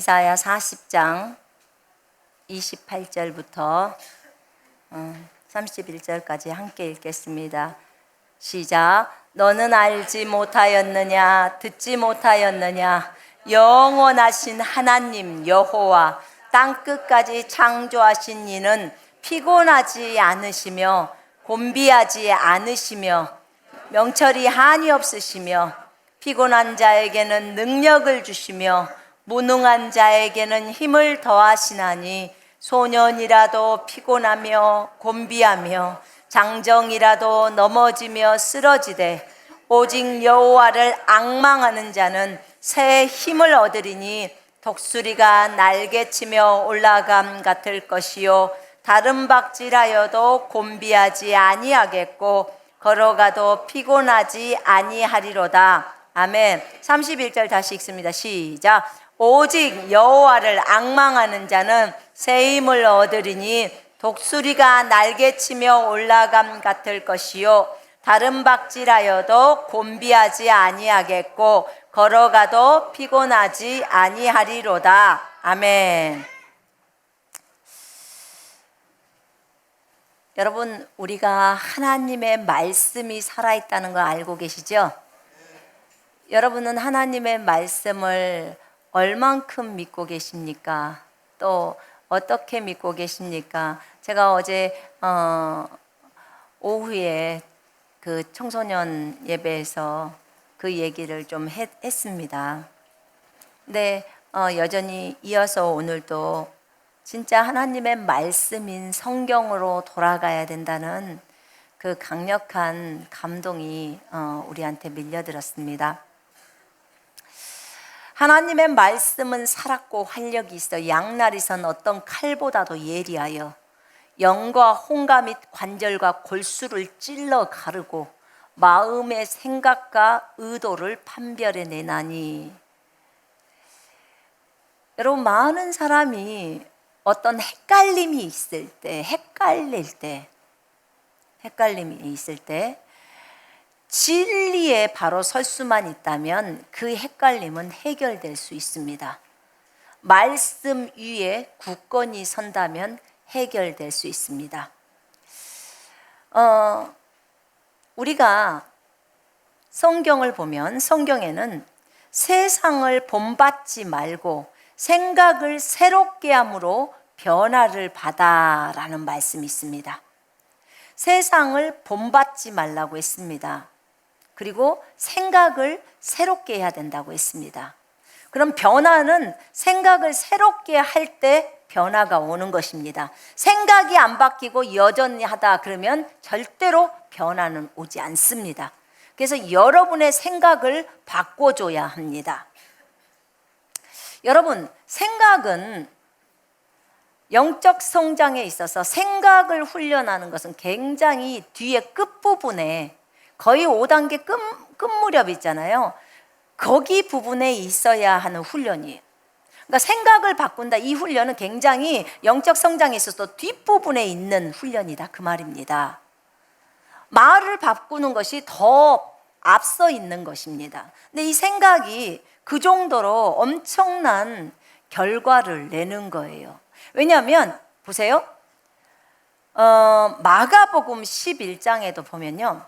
이사야 40장 28절부터 31절까지 함께 읽겠습니다. 시작. 너는 알지 못하였느냐? 듣지 못하였느냐? 영원하신 하나님 여호와 땅끝까지 창조하신 이는 피곤하지 않으시며 곤비하지 않으시며 명철이 한이 없으시며 피곤한 자에게는 능력을 주시며 무능한 자에게는 힘을 더하시나니 소년이라도 피곤하며 곤비하며 장정이라도 넘어지며 쓰러지되 오직 여호와를 앙망하는 자는 새 힘을 얻으리니 독수리가 날개치며 올라감 같을 것이요 다른 박질하여도 곤비하지 아니하겠고 걸어가도 피곤하지 아니하리로다. 아멘. 31절 다시 읽습니다. 시작. 오직 여호와를 앙망하는 자는 새 힘을 얻으리니 독수리가 날개치며 올라감 같을 것이요 다른 박질하여도 곤비하지 아니하겠고 걸어가도 피곤하지 아니하리로다. 아멘. 여러분, 우리가 하나님의 말씀이 살아있다는 거 알고 계시죠? 여러분은 하나님의 말씀을 얼만큼 믿고 계십니까? 또 어떻게 믿고 계십니까? 제가 어제 오후에 그 청소년 예배에서 그 얘기를 좀 했습니다. 근데 여전히 이어서 오늘도 진짜 하나님의 말씀인 성경으로 돌아가야 된다는 그 강력한 감동이 우리한테 밀려들었습니다. 하나님의 말씀은 살았고 활력이 있어 양날이선 어떤 칼보다도 예리하여 영과 홍과 및 관절과 골수를 찔러 가르고 마음의 생각과 의도를 판별해 내나니. 여러분, 많은 사람이 어떤 헷갈림이 있을 때, 헷갈림이 있을 때 진리에 바로 설 수만 있다면 그 헷갈림은 해결될 수 있습니다. 말씀 위에 굳건히 선다면 해결될 수 있습니다. 우리가 성경을 보면 성경에는 세상을 본받지 말고 생각을 새롭게 함으로 변화를 받아라는 말씀이 있습니다. 세상을 본받지 말라고 했습니다. 그리고 생각을 새롭게 해야 된다고 했습니다. 그럼 변화는 생각을 새롭게 할 때 변화가 오는 것입니다. 생각이 안 바뀌고 여전히 하다 그러면 절대로 변화는 오지 않습니다. 그래서 여러분의 생각을 바꿔줘야 합니다. 여러분, 생각은 영적 성장에 있어서 생각을 훈련하는 것은 굉장히 뒤에 끝부분에 거의 5단계 끝 무렵 있잖아요. 거기 부분에 있어야 하는 훈련이에요. 그러니까 생각을 바꾼다, 이 훈련은 굉장히 영적 성장에 있어서 뒷부분에 있는 훈련이다, 그 말입니다. 말을 바꾸는 것이 더 앞서 있는 것입니다. 근데 이 생각이 그 정도로 엄청난 결과를 내는 거예요. 왜냐하면 보세요. 마가복음 11장에도 보면요,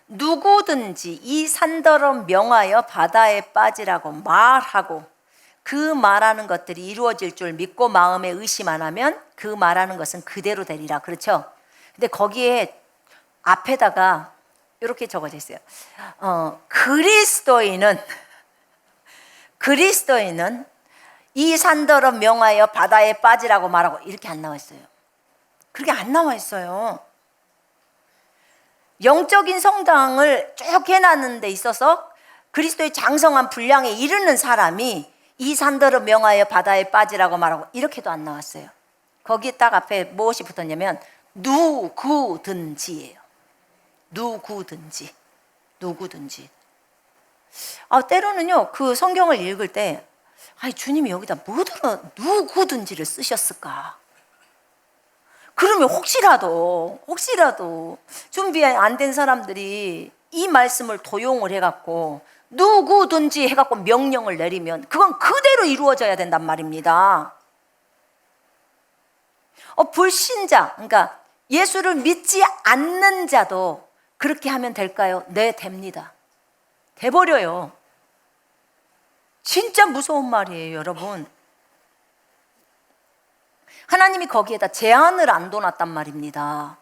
누구든지 이 산더러 명하여 바다에 빠지라고 말하고 그 말하는 것들이 이루어질 줄 믿고 마음에 의심 안 하면 그 말하는 것은 그대로 되리라. 그렇죠? 근데 거기에 앞에다가 이렇게 적어져 있어요. 그리스도인은 이 산더러 명하여 바다에 빠지라고 말하고 이렇게 안 나와 있어요. 그렇게 안 나와 있어요. 영적인 성장을 쭉 해나가는 데 있어서 그리스도의 장성한 분량에 이르는 사람이 이 산더러 명하여 바다에 빠지라고 말하고 이렇게도 안 나왔어요. 거기에 딱 앞에 무엇이 붙었냐면 누구든지예요. 누구든지. 때로는요, 그 성경을 읽을 때 주님이 여기다 뭐더러 누구든지를 쓰셨을까? 그러면 혹시라도 준비 안 된 사람들이 이 말씀을 도용을 해갖고 누구든지 해갖고 명령을 내리면 그건 그대로 이루어져야 된단 말입니다. 불신자, 그러니까 예수를 믿지 않는 자도 그렇게 하면 될까요? 네, 됩니다. 돼버려요. 진짜 무서운 말이에요, 여러분. 하나님이 거기에다 제한을 안 둬놨단 말입니다.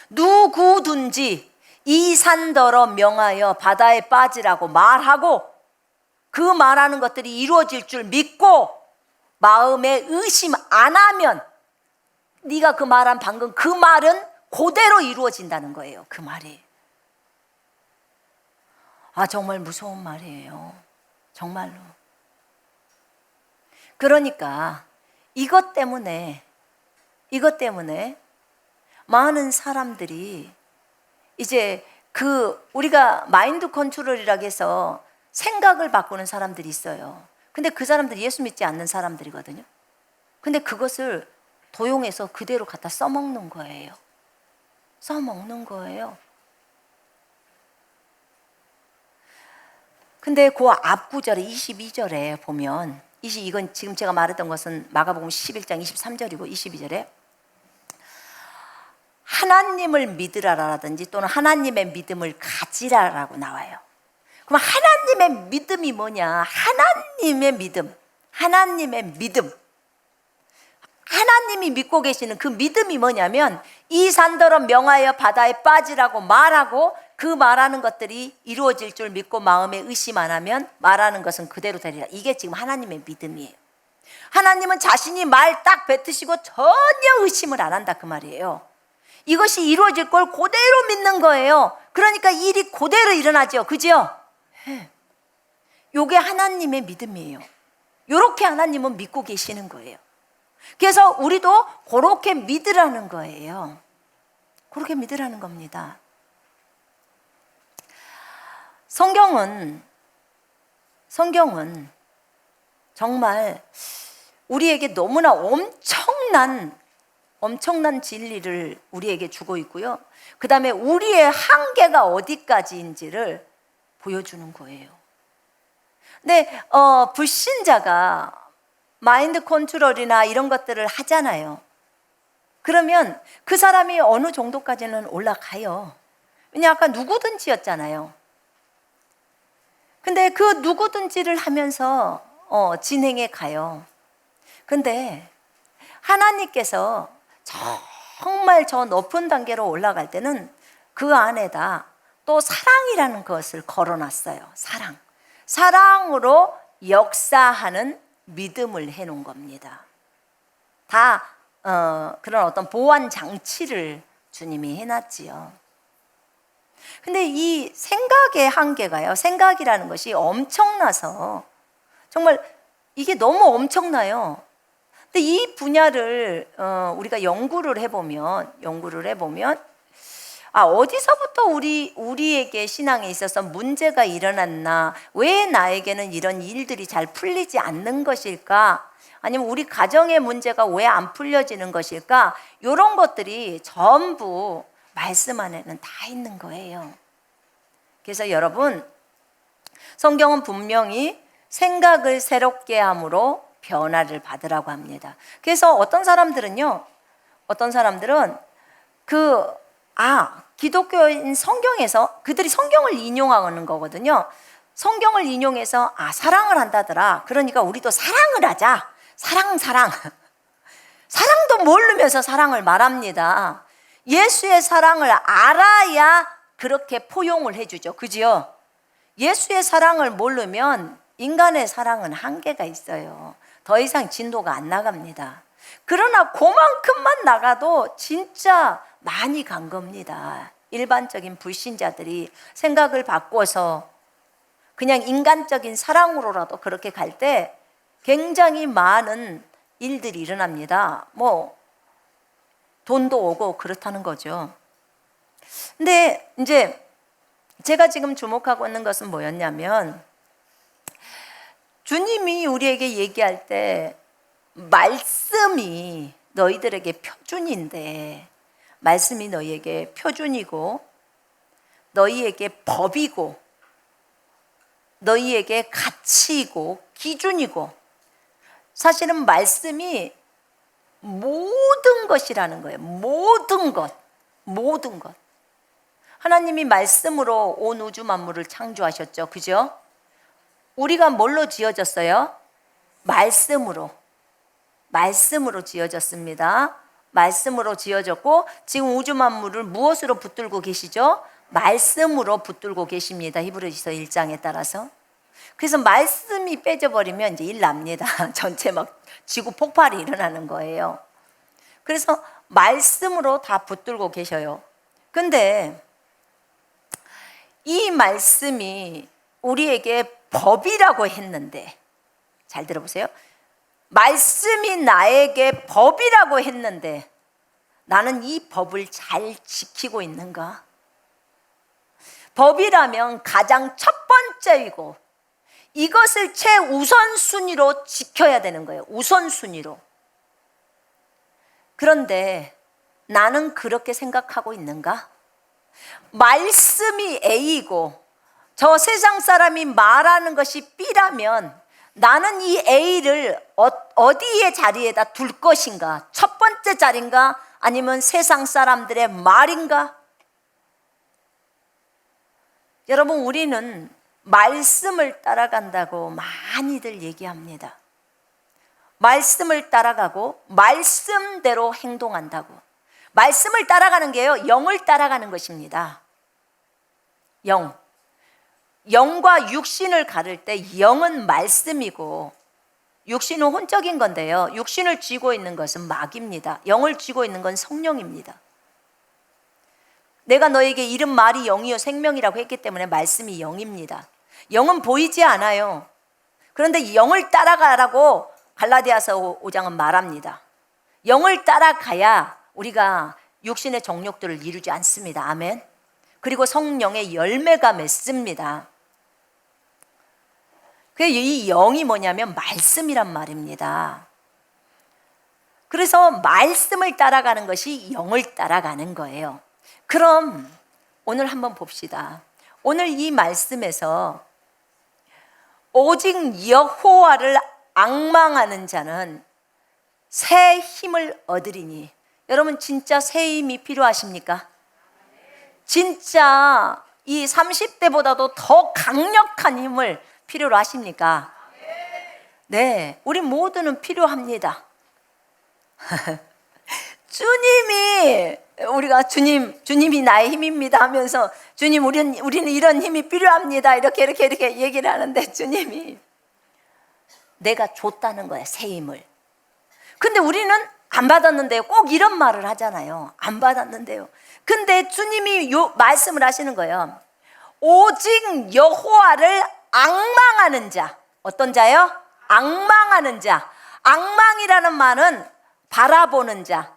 누구든지 이 산더러 명하여 바다에 빠지라고 말하고 그 말하는 것들이 이루어질 줄 믿고 마음에 의심 안 하면 네가 그 말한 방금 그 말은 그대로 이루어진다는 거예요. 그 말이. 정말 무서운 말이에요. 정말로. 그러니까 이것 때문에 많은 사람들이 이제 우리가 마인드 컨트롤이라고 해서 생각을 바꾸는 사람들이 있어요. 근데 그 사람들이 예수 믿지 않는 사람들이거든요. 근데 그것을 도용해서 그대로 갖다 써먹는 거예요. 근데 그 앞구절에 22절에 보면 이건 지금 제가 말했던 것은 마가복음 11장 23절이고 22절에 하나님을 믿으라라든지 또는 하나님의 믿음을 가지라라고 나와요. 그럼 하나님의 믿음이 뭐냐? 하나님의 믿음. 하나님이 믿고 계시는 그 믿음이 뭐냐면 이 산더러 명하여 바다에 빠지라고 말하고 그 말하는 것들이 이루어질 줄 믿고 마음에 의심 안 하면 말하는 것은 그대로 되리라. 이게 지금 하나님의 믿음이에요. 하나님은 자신이 말 딱 뱉으시고 전혀 의심을 안 한다 그 말이에요. 이것이 이루어질 걸 그대로 믿는 거예요. 그러니까 일이 그대로 일어나죠. 그죠? 이게 하나님의 믿음이에요. 이렇게 하나님은 믿고 계시는 거예요. 그래서 우리도 그렇게 믿으라는 거예요. 그렇게 믿으라는 겁니다. 성경은 정말 우리에게 너무나 엄청난 진리를 우리에게 주고 있고요. 그 다음에 우리의 한계가 어디까지인지를 보여주는 거예요. 근데 불신자가 마인드 컨트롤이나 이런 것들을 하잖아요. 그러면 그 사람이 어느 정도까지는 올라가요. 왜냐하면 아까 누구든지였잖아요. 근데 그 누구든지를 하면서 진행해 가요. 근데 하나님께서 정말 저 높은 단계로 올라갈 때는 그 안에다 또 사랑이라는 것을 걸어놨어요. 사랑으로 역사하는 믿음을 해놓은 겁니다. 다 그런 어떤 보완 장치를 주님이 해놨지요. 근데 이 생각의 한계가요. 생각이라는 것이 엄청나서 정말 이게 너무 엄청나요. 근데 이 분야를 우리가 연구를 해보면 어디서부터 우리에게 신앙에 있어서 문제가 일어났나? 왜 나에게는 이런 일들이 잘 풀리지 않는 것일까? 아니면 우리 가정의 문제가 왜 안 풀려지는 것일까? 이런 것들이 전부 말씀 안에는 다 있는 거예요. 그래서 여러분, 성경은 분명히 생각을 새롭게 함으로 변화를 받으라고 합니다. 그래서 어떤 사람들은 기독교인 성경에서 그들이 성경을 인용하는 거거든요. 성경을 인용해서 사랑을 한다더라. 그러니까 우리도 사랑을 하자. 사랑도 모르면서 사랑을 말합니다. 예수의 사랑을 알아야 그렇게 포용을 해주죠. 그죠? 예수의 사랑을 모르면 인간의 사랑은 한계가 있어요. 더 이상 진도가 안 나갑니다. 그러나 그만큼만 나가도 진짜 많이 간 겁니다. 일반적인 불신자들이 생각을 바꿔서 그냥 인간적인 사랑으로라도 그렇게 갈 때 굉장히 많은 일들이 일어납니다. 돈도 오고 그렇다는 거죠. 근데 이제 제가 지금 주목하고 있는 것은 뭐였냐면 주님이 우리에게 얘기할 때 말씀이 너희들에게 표준인데 말씀이 너희에게 표준이고 너희에게 법이고 너희에게 가치이고 기준이고, 사실은 말씀이 모든 것이라는 거예요. 모든 것, 모든 것. 하나님이 말씀으로 온 우주 만물을 창조하셨죠. 그죠? 우리가 뭘로 지어졌어요? 말씀으로. 말씀으로 지어졌습니다. 말씀으로 지어졌고, 지금 우주 만물을 무엇으로 붙들고 계시죠? 말씀으로 붙들고 계십니다. 히브리서 1장에 따라서. 그래서 말씀이 빼져버리면 이제 일 납니다. 전체 막 지구 폭발이 일어나는 거예요. 그래서 말씀으로 다 붙들고 계셔요. 근데 이 말씀이 우리에게 법이라고 했는데, 잘 들어보세요. 말씀이 나에게 법이라고 했는데 나는 이 법을 잘 지키고 있는가? 법이라면 가장 첫 번째이고 이것을 최우선순위로 지켜야 되는 거예요. 우선순위로. 그런데 나는 그렇게 생각하고 있는가? 말씀이 A이고 저 세상 사람이 말하는 것이 B라면 나는 이 A를 어디의 자리에다 둘 것인가? 첫 번째 자리인가? 아니면 세상 사람들의 말인가? 여러분, 우리는 말씀을 따라간다고 많이들 얘기합니다. 말씀을 따라가고 말씀대로 행동한다고. 말씀을 따라가는 게요, 영을 따라가는 것입니다. 영과 육신을 가를 때 영은 말씀이고 육신은 혼적인 건데요, 육신을 쥐고 있는 것은 마귀입니다. 영을 쥐고 있는 건 성령입니다. 내가 너에게 이른 말이 영이요 생명이라고 했기 때문에 말씀이 영입니다. 영은 보이지 않아요. 그런데 영을 따라가라고 갈라디아서 5장은 말합니다. 영을 따라가야 우리가 육신의 정욕들을 이루지 않습니다. 아멘. 그리고 성령의 열매가 맺습니다. 이 영이 뭐냐면 말씀이란 말입니다. 그래서 말씀을 따라가는 것이 영을 따라가는 거예요. 그럼 오늘 한번 봅시다. 오늘 이 말씀에서 오직 여호와를 앙망하는 자는 새 힘을 얻으리니, 여러분 진짜 새 힘이 필요하십니까? 진짜 이 30대보다도 더 강력한 힘을 필요로 하십니까? 네, 우리 모두는 필요합니다. 주님이, 우리가 주님이 나의 힘입니다 하면서 주님, 우리는 이런 힘이 필요합니다 이렇게 얘기를 하는데, 주님이 내가 줬다는 거야, 새 힘을. 근데 우리는 안 받았는데요. 꼭 이런 말을 하잖아요. 안 받았는데요. 근데 주님이 말씀을 하시는 거예요. 오직 여호와를 앙망하는 자. 어떤 자요? 앙망하는 자. 앙망이라는 말은 바라보는 자.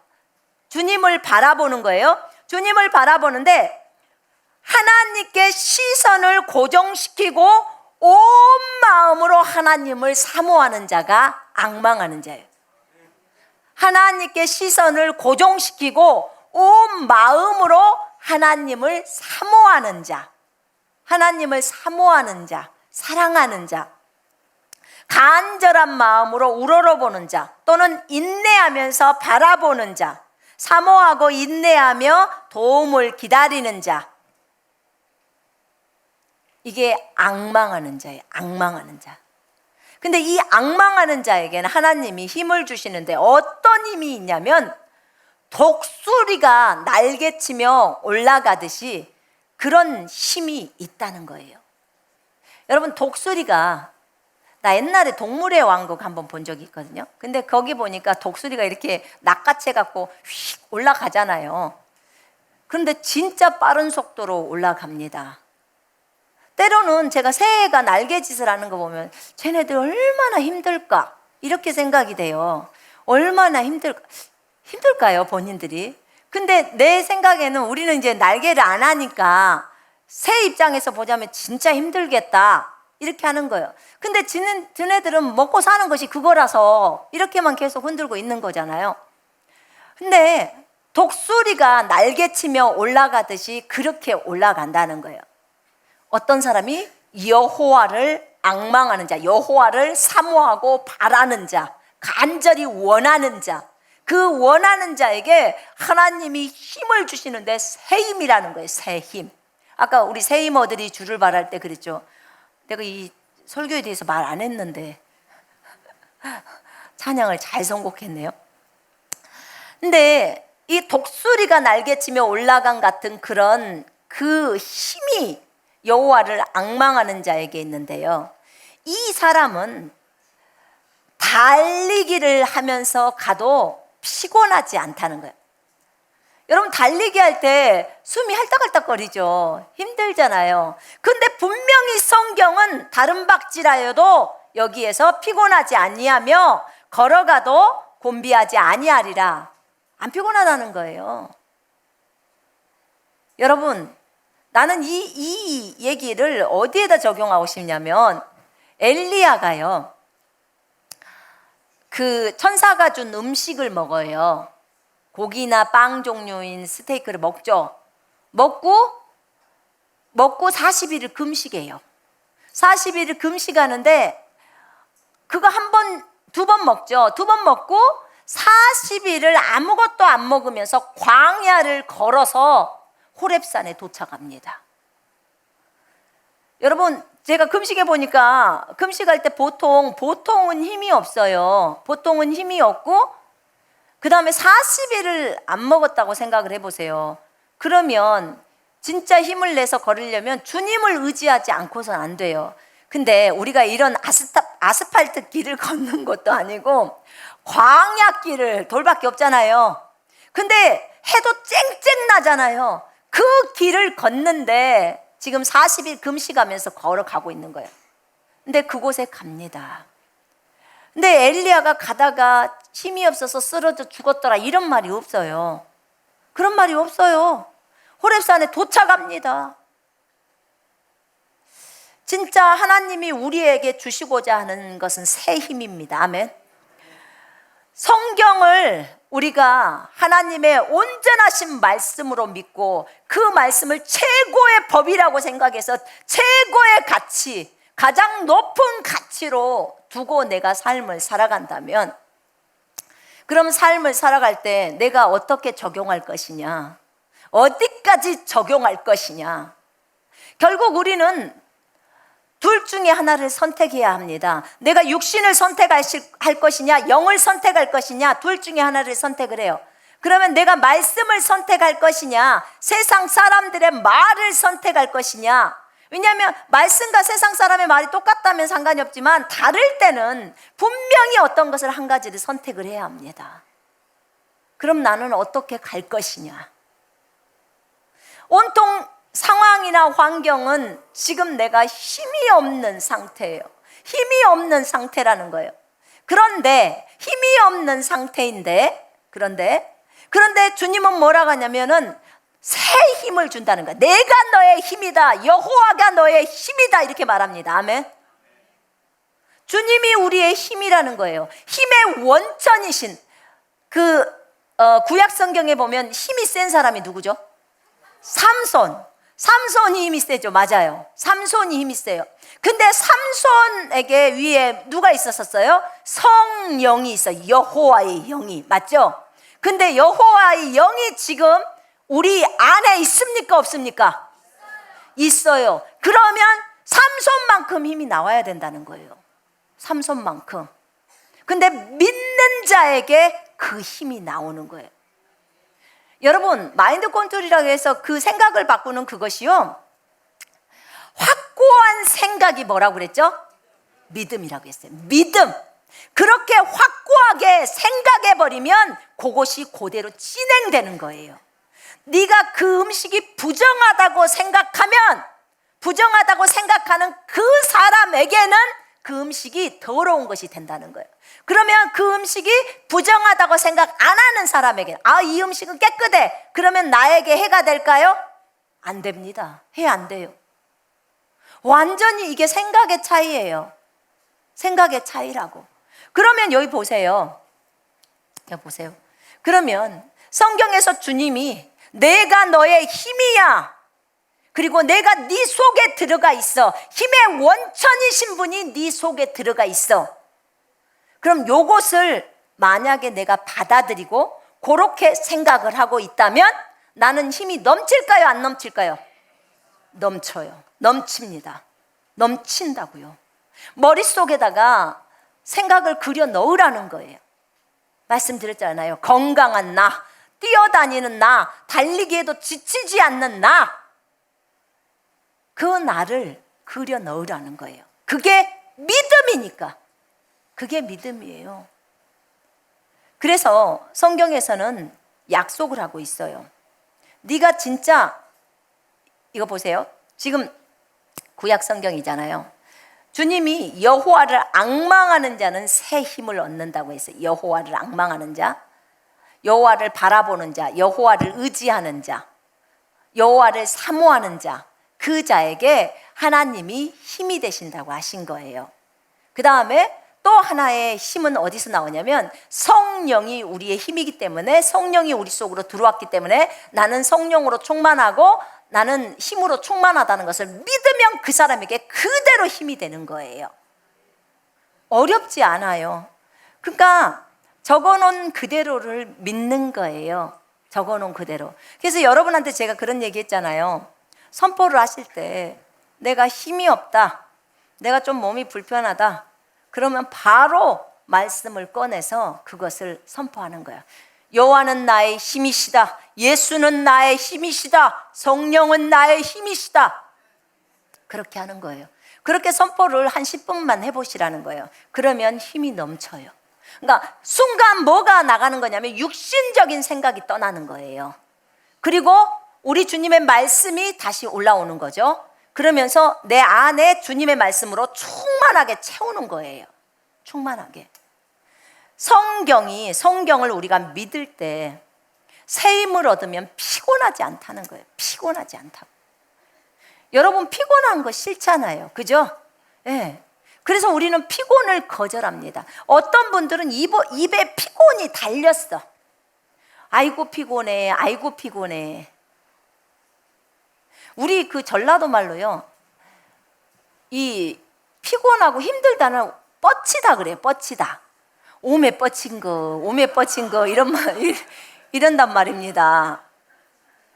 주님을 바라보는 거예요. 주님을 바라보는데 하나님께 시선을 고정시키고 온 마음으로 하나님을 사모하는 자가 앙망하는 자예요. 하나님께 시선을 고정시키고 온 마음으로 하나님을 사모하는 자, 하나님을 사모하는 자, 사랑하는 자, 간절한 마음으로 우러러보는 자, 또는 인내하면서 바라보는 자, 사모하고 인내하며 도움을 기다리는 자, 이게 앙망하는 자예요. 앙망하는 자. 근데 이 앙망하는 자에게는 하나님이 힘을 주시는데 어떤 힘이 있냐면 독수리가 날개치며 올라가듯이 그런 힘이 있다는 거예요. 여러분, 독수리가, 나 옛날에 동물의 왕국 한번 본 적이 있거든요. 근데 거기 보니까 독수리가 이렇게 낚아채 갖고 휙 올라가잖아요. 그런데 진짜 빠른 속도로 올라갑니다. 때로는 제가 새가 날개짓을 하는 거 보면 쟤네들 얼마나 힘들까 이렇게 생각이 돼요. 얼마나 힘들까요, 본인들이? 근데 내 생각에는 우리는 이제 날개를 안 하니까 새 입장에서 보자면 진짜 힘들겠다 이렇게 하는 거예요. 근데 쟤네들은 먹고 사는 것이 그거라서 이렇게만 계속 흔들고 있는 거잖아요. 근데 독수리가 날개치며 올라가듯이 그렇게 올라간다는 거예요. 어떤 사람이 여호와를 앙망하는 자, 여호와를 사모하고 바라는 자, 간절히 원하는 자, 그 원하는 자에게 하나님이 힘을 주시는데 새 힘이라는 거예요. 새 힘. 아까 우리 새 힘어들이 주를 바랄 때 그랬죠. 내가 이 설교에 대해서 말 안 했는데 찬양을 잘 선곡했네요. 근데 이 독수리가 날개치며 올라간 같은 그런 그 힘이 여호와를 앙망하는 자에게 있는데요, 이 사람은 달리기를 하면서 가도 피곤하지 않다는 거예요. 여러분, 달리기 할 때 숨이 할딱할딱거리죠. 힘들잖아요. 근데 분명히 성경은 다른 박지라여도 여기에서 피곤하지 아니하며 걸어가도 곤비하지 아니하리라. 안 피곤하다는 거예요. 여러분, 나는 이 얘기를 어디에다 적용하고 싶냐면, 엘리야가요, 그 천사가 준 음식을 먹어요. 고기나 빵 종류인 스테이크를 먹죠. 먹고 40일을 금식해요. 40일을 금식하는데 그거 두 번 먹죠. 2번 먹고 40일을 아무것도 안 먹으면서 광야를 걸어서 호렙산에 도착합니다. 여러분, 제가 금식해 보니까 금식할 때 보통은 힘이 없어요. 보통은 힘이 없고 그 다음에 40일을 안 먹었다고 생각을 해보세요. 그러면 진짜 힘을 내서 걸으려면 주님을 의지하지 않고서는 안 돼요. 근데 우리가 이런 아스팔트 길을 걷는 것도 아니고 광야길을, 돌밖에 없잖아요. 근데 해도 쨍쨍 나잖아요. 그 길을 걷는데 지금 40일 금식하면서 걸어가고 있는 거예요. 근데 그곳에 갑니다. 근데 엘리야가 가다가 힘이 없어서 쓰러져 죽었더라 이런 말이 없어요. 그런 말이 없어요. 호렙산에 도착합니다. 진짜 하나님이 우리에게 주시고자 하는 것은 새 힘입니다. 아멘. 성경을 우리가 하나님의 온전하신 말씀으로 믿고 그 말씀을 최고의 법이라고 생각해서 최고의 가치, 가장 높은 가치로 두고 내가 삶을 살아간다면, 그럼 삶을 살아갈 때 내가 어떻게 적용할 것이냐, 어디까지 적용할 것이냐, 결국 우리는 둘 중에 하나를 선택해야 합니다. 내가 육신을 선택할 것이냐, 영을 선택할 것이냐, 둘 중에 하나를 선택을 해요. 그러면 내가 말씀을 선택할 것이냐, 세상 사람들의 말을 선택할 것이냐. 왜냐하면 말씀과 세상 사람의 말이 똑같다면 상관이 없지만 다를 때는 분명히 어떤 것을 한 가지를 선택을 해야 합니다. 그럼 나는 어떻게 갈 것이냐. 온통 상황이나 환경은 지금 내가 힘이 없는 상태예요. 힘이 없는 상태라는 거예요. 그런데 힘이 없는 상태인데 그런데 주님은 뭐라고 하냐면은 새 힘을 준다는 거야. 내가 너의 힘이다. 여호와가 너의 힘이다. 이렇게 말합니다. 아멘. 주님이 우리의 힘이라는 거예요. 힘의 원천이신 구약 성경에 보면 힘이 센 사람이 누구죠? 삼손이 힘이 세죠. 맞아요. 삼손이 힘이 세요. 근데 삼손에게 위에 누가 있었어요? 성령이 있어요. 여호와의 영이. 맞죠? 근데 여호와의 영이 지금 우리 안에 있습니까? 없습니까? 있어요. 그러면 삼손만큼 힘이 나와야 된다는 거예요. 삼손만큼. 근데 믿는 자에게 그 힘이 나오는 거예요. 여러분, 마인드 컨트롤이라고 해서 그 생각을 바꾸는 그것이요, 확고한 생각이 뭐라고 그랬죠? 믿음이라고 했어요. 믿음. 그렇게 확고하게 생각해버리면 그것이 그대로 진행되는 거예요. 네가 그 음식이 부정하다고 생각하면, 부정하다고 생각하는 그 사람에게는 그 음식이 더러운 것이 된다는 거예요. 그러면 그 음식이 부정하다고 생각 안 하는 사람에게, 이 음식은 깨끗해. 그러면 나에게 해가 될까요? 안 됩니다. 해 안 돼요. 완전히 이게 생각의 차이예요. 생각의 차이라고. 그러면 여기 보세요. 그러면 성경에서 주님이 내가 너의 힘이야, 그리고 내가 네 속에 들어가 있어. 힘의 원천이신 분이 네 속에 들어가 있어. 그럼 요것을 만약에 내가 받아들이고 그렇게 생각을 하고 있다면 나는 힘이 넘칠까요? 안 넘칠까요? 넘쳐요. 넘칩니다. 넘친다고요. 머릿속에다가 생각을 그려 넣으라는 거예요. 말씀드렸잖아요. 건강한 나, 뛰어다니는 나, 달리기에도 지치지 않는 나, 그 나를 그려 넣으라는 거예요. 그게 믿음이니까. 그게 믿음이에요. 그래서 성경에서는 약속을 하고 있어요. 네가 진짜, 이거 보세요. 지금 구약 성경이잖아요. 주님이 여호와를 앙망하는 자는 새 힘을 얻는다고 했어요. 여호와를 앙망하는 자, 여호와를 바라보는 자, 여호와를 의지하는 자, 여호와를 사모하는 자, 그 자에게 하나님이 힘이 되신다고 하신 거예요. 그 다음에 또 하나의 힘은 어디서 나오냐면 성령이 우리의 힘이기 때문에, 성령이 우리 속으로 들어왔기 때문에 나는 성령으로 충만하고 나는 힘으로 충만하다는 것을 믿으면 그 사람에게 그대로 힘이 되는 거예요. 어렵지 않아요. 그러니까 적어놓은 그대로를 믿는 거예요. 적어놓은 그대로. 그래서 여러분한테 제가 그런 얘기 했잖아요. 선포를 하실 때 내가 힘이 없다, 내가 좀 몸이 불편하다, 그러면 바로 말씀을 꺼내서 그것을 선포하는 거예요. 여호와는 나의 힘이시다, 예수는 나의 힘이시다, 성령은 나의 힘이시다. 그렇게 하는 거예요. 그렇게 선포를 한 10분만 해보시라는 거예요. 그러면 힘이 넘쳐요. 그러니까 순간 뭐가 나가는 거냐면 육신적인 생각이 떠나는 거예요. 그리고 우리 주님의 말씀이 다시 올라오는 거죠. 그러면서 내 안에 주님의 말씀으로 충만하게 채우는 거예요. 충만하게. 성경을 우리가 믿을 때 새 힘을 얻으면 피곤하지 않다는 거예요. 피곤하지 않다고. 여러분 피곤한 거 싫잖아요. 그죠? 네. 그래서 우리는 피곤을 거절합니다. 어떤 분들은 입에 피곤이 달렸어. 아이고 피곤해, 아이고 피곤해. 우리 그 전라도 말로요, 이 피곤하고 힘들다는 뻗치다 그래요. 뻗치다. 오매 뻗친 거 이런단 말입니다.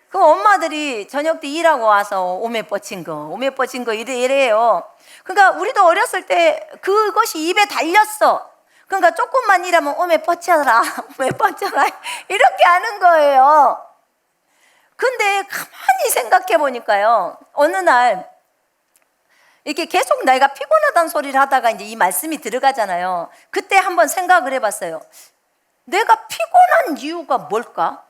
그 엄마들이 저녁 때 일하고 와서 오매 뻗친 거 이래요. 그러니까 우리도 어렸을 때 그것이 입에 달렸어. 그러니까 조금만 일하면 오매 뻗쳐라 이렇게 하는 거예요. 근데 가만히 생각해 보니까요, 어느 날 이렇게 계속 내가 피곤하다는 소리를 하다가 이제 이 말씀이 들어가잖아요. 그때 한번 생각을 해봤어요. 내가 피곤한 이유가 뭘까?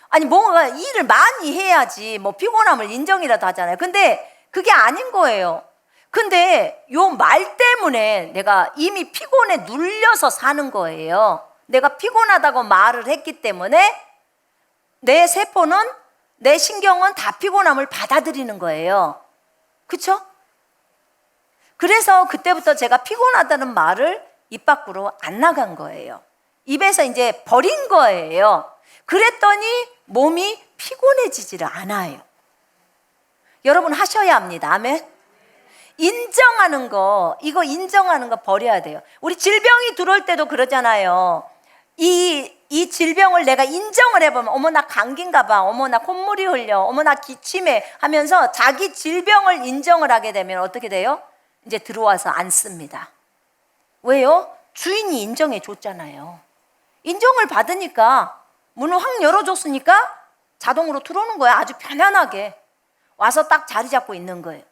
아니 뭔가 일을 많이 해야지 뭐 피곤함을 인정이라도 하잖아요. 근데 그게 아닌 거예요. 근데 요 말 때문에 내가 이미 피곤에 눌려서 사는 거예요. 내가 피곤하다고 말을 했기 때문에 내 세포는, 내 신경은 다 피곤함을 받아들이는 거예요. 그렇죠? 그래서 그때부터 제가 피곤하다는 말을 입 밖으로 안 나간 거예요. 입에서 이제 버린 거예요. 그랬더니 몸이 피곤해지지를 않아요. 여러분 하셔야 합니다. 아멘. 인정하는 거 버려야 돼요. 우리 질병이 들어올 때도 그러잖아요. 이 질병을 내가 인정을 해보면, 어머 나 감기인가 봐, 어머 나 콧물이 흘려, 어머 나 기침해 하면서 자기 질병을 인정을 하게 되면 어떻게 돼요? 이제 들어와서 안 씁니다. 왜요? 주인이 인정해 줬잖아요. 인정을 받으니까, 문을 확 열어줬으니까 자동으로 들어오는 거야. 아주 편안하게 와서 딱 자리 잡고 있는 거예요.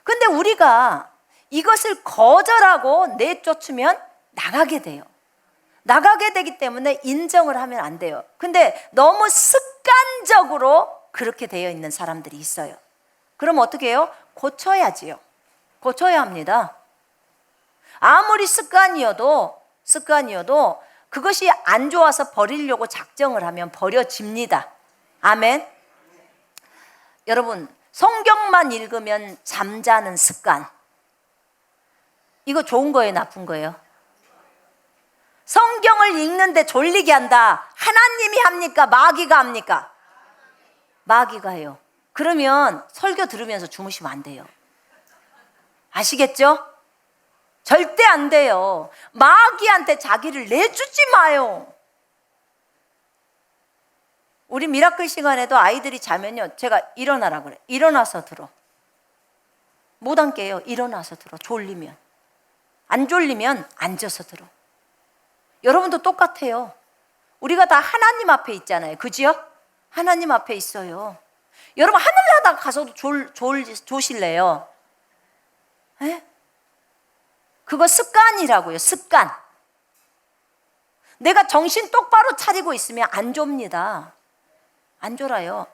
근데 우리가 이것을 거절하고 내쫓으면 나가게 돼요. 나가게 되기 때문에 인정을 하면 안 돼요. 근데 너무 습관적으로 그렇게 되어 있는 사람들이 있어요. 그럼 어떻게 해요? 고쳐야지요. 고쳐야 합니다. 아무리 습관이어도 그것이 안 좋아서 버리려고 작정을 하면 버려집니다. 아멘. 여러분, 성경만 읽으면 잠자는 습관, 이거 좋은 거예요, 나쁜 거예요? 성경을 읽는데 졸리게 한다. 하나님이 합니까? 마귀가 합니까? 마귀가 해요. 그러면 설교 들으면서 주무시면 안 돼요. 아시겠죠? 절대 안 돼요. 마귀한테 자기를 내주지 마요. 우리 미라클 시간에도 아이들이 자면요, 제가 일어나라 그래. 일어나서 들어. 못 앉게요. 일어나서 들어. 졸리면. 안 졸리면 앉아서 들어. 여러분도 똑같아요. 우리가 다 하나님 앞에 있잖아요. 그지요? 하나님 앞에 있어요. 여러분 하늘나라 가서도 조실래요? 에? 그거 습관이라고요. 습관. 내가 정신 똑바로 차리고 있으면 안 좁니다. 안 졸아요.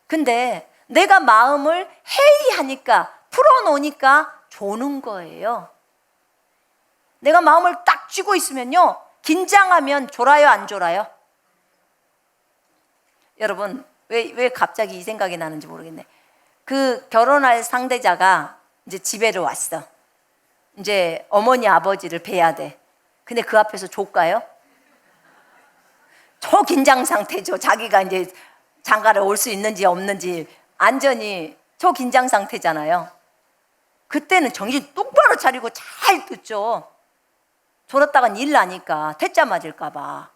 근데 내가 마음을 회의하니까, 풀어놓으니까 조는 거예요. 내가 마음을 딱 쥐고 있으면요, 긴장하면 졸아요, 안 졸아요? 여러분, 왜 갑자기 이 생각이 나는지 모르겠네. 그 결혼할 상대자가 이제 집에로 왔어. 이제 어머니 아버지를 뵈야 돼. 근데 그 앞에서 졸까요? 초긴장 상태죠. 자기가 이제 장가를 올 수 있는지 없는지 완전히 초긴장 상태잖아요. 그때는 정신 똑바로 차리고 잘 듣죠. 졸았다간 일 나니까, 퇴짜 맞을까 봐.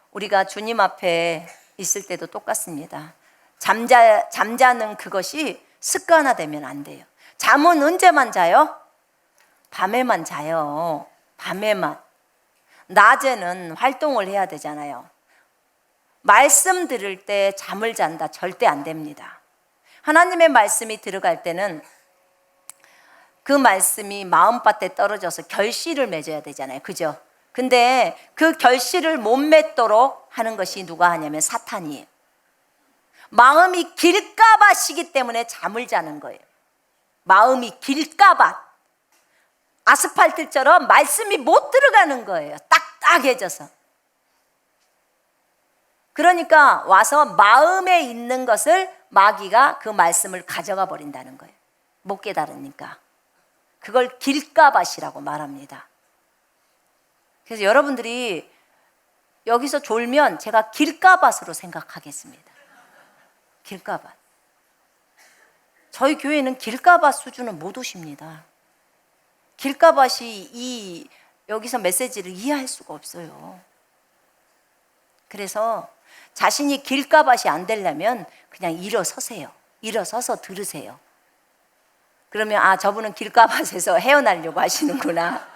우리가 주님 앞에 있을 때도 똑같습니다. 잠자는 그것이 습관화되면 안 돼요. 잠은 언제만 자요? 밤에만 자요. 밤에만. 낮에는 활동을 해야 되잖아요. 말씀 들을 때 잠을 잔다. 절대 안 됩니다. 하나님의 말씀이 들어갈 때는 그 말씀이 마음밭에 떨어져서 결실을 맺어야 되잖아요. 그죠? 근데 그 결실을 못 맺도록 하는 것이 누가 하냐면 사탄이에요. 마음이 길까봐시기 때문에 잠을 자는 거예요. 마음이 길까봐. 아스팔트처럼 말씀이 못 들어가는 거예요. 딱딱해져서. 그러니까 와서 마음에 있는 것을 마귀가 그 말씀을 가져가 버린다는 거예요. 못 깨달으니까. 그걸 길가밭이라고 말합니다. 그래서 여러분들이 여기서 졸면 제가 길가밭으로 생각하겠습니다. 길가밭. 저희 교회는 길가밭 수준은 못 오십니다. 길가밭이 여기서 메시지를 이해할 수가 없어요. 그래서 자신이 길가밭이 안 되려면 그냥 일어서세요. 일어서서 들으세요. 그러면 저분은 길가밭에서 헤어나려고 하시는구나.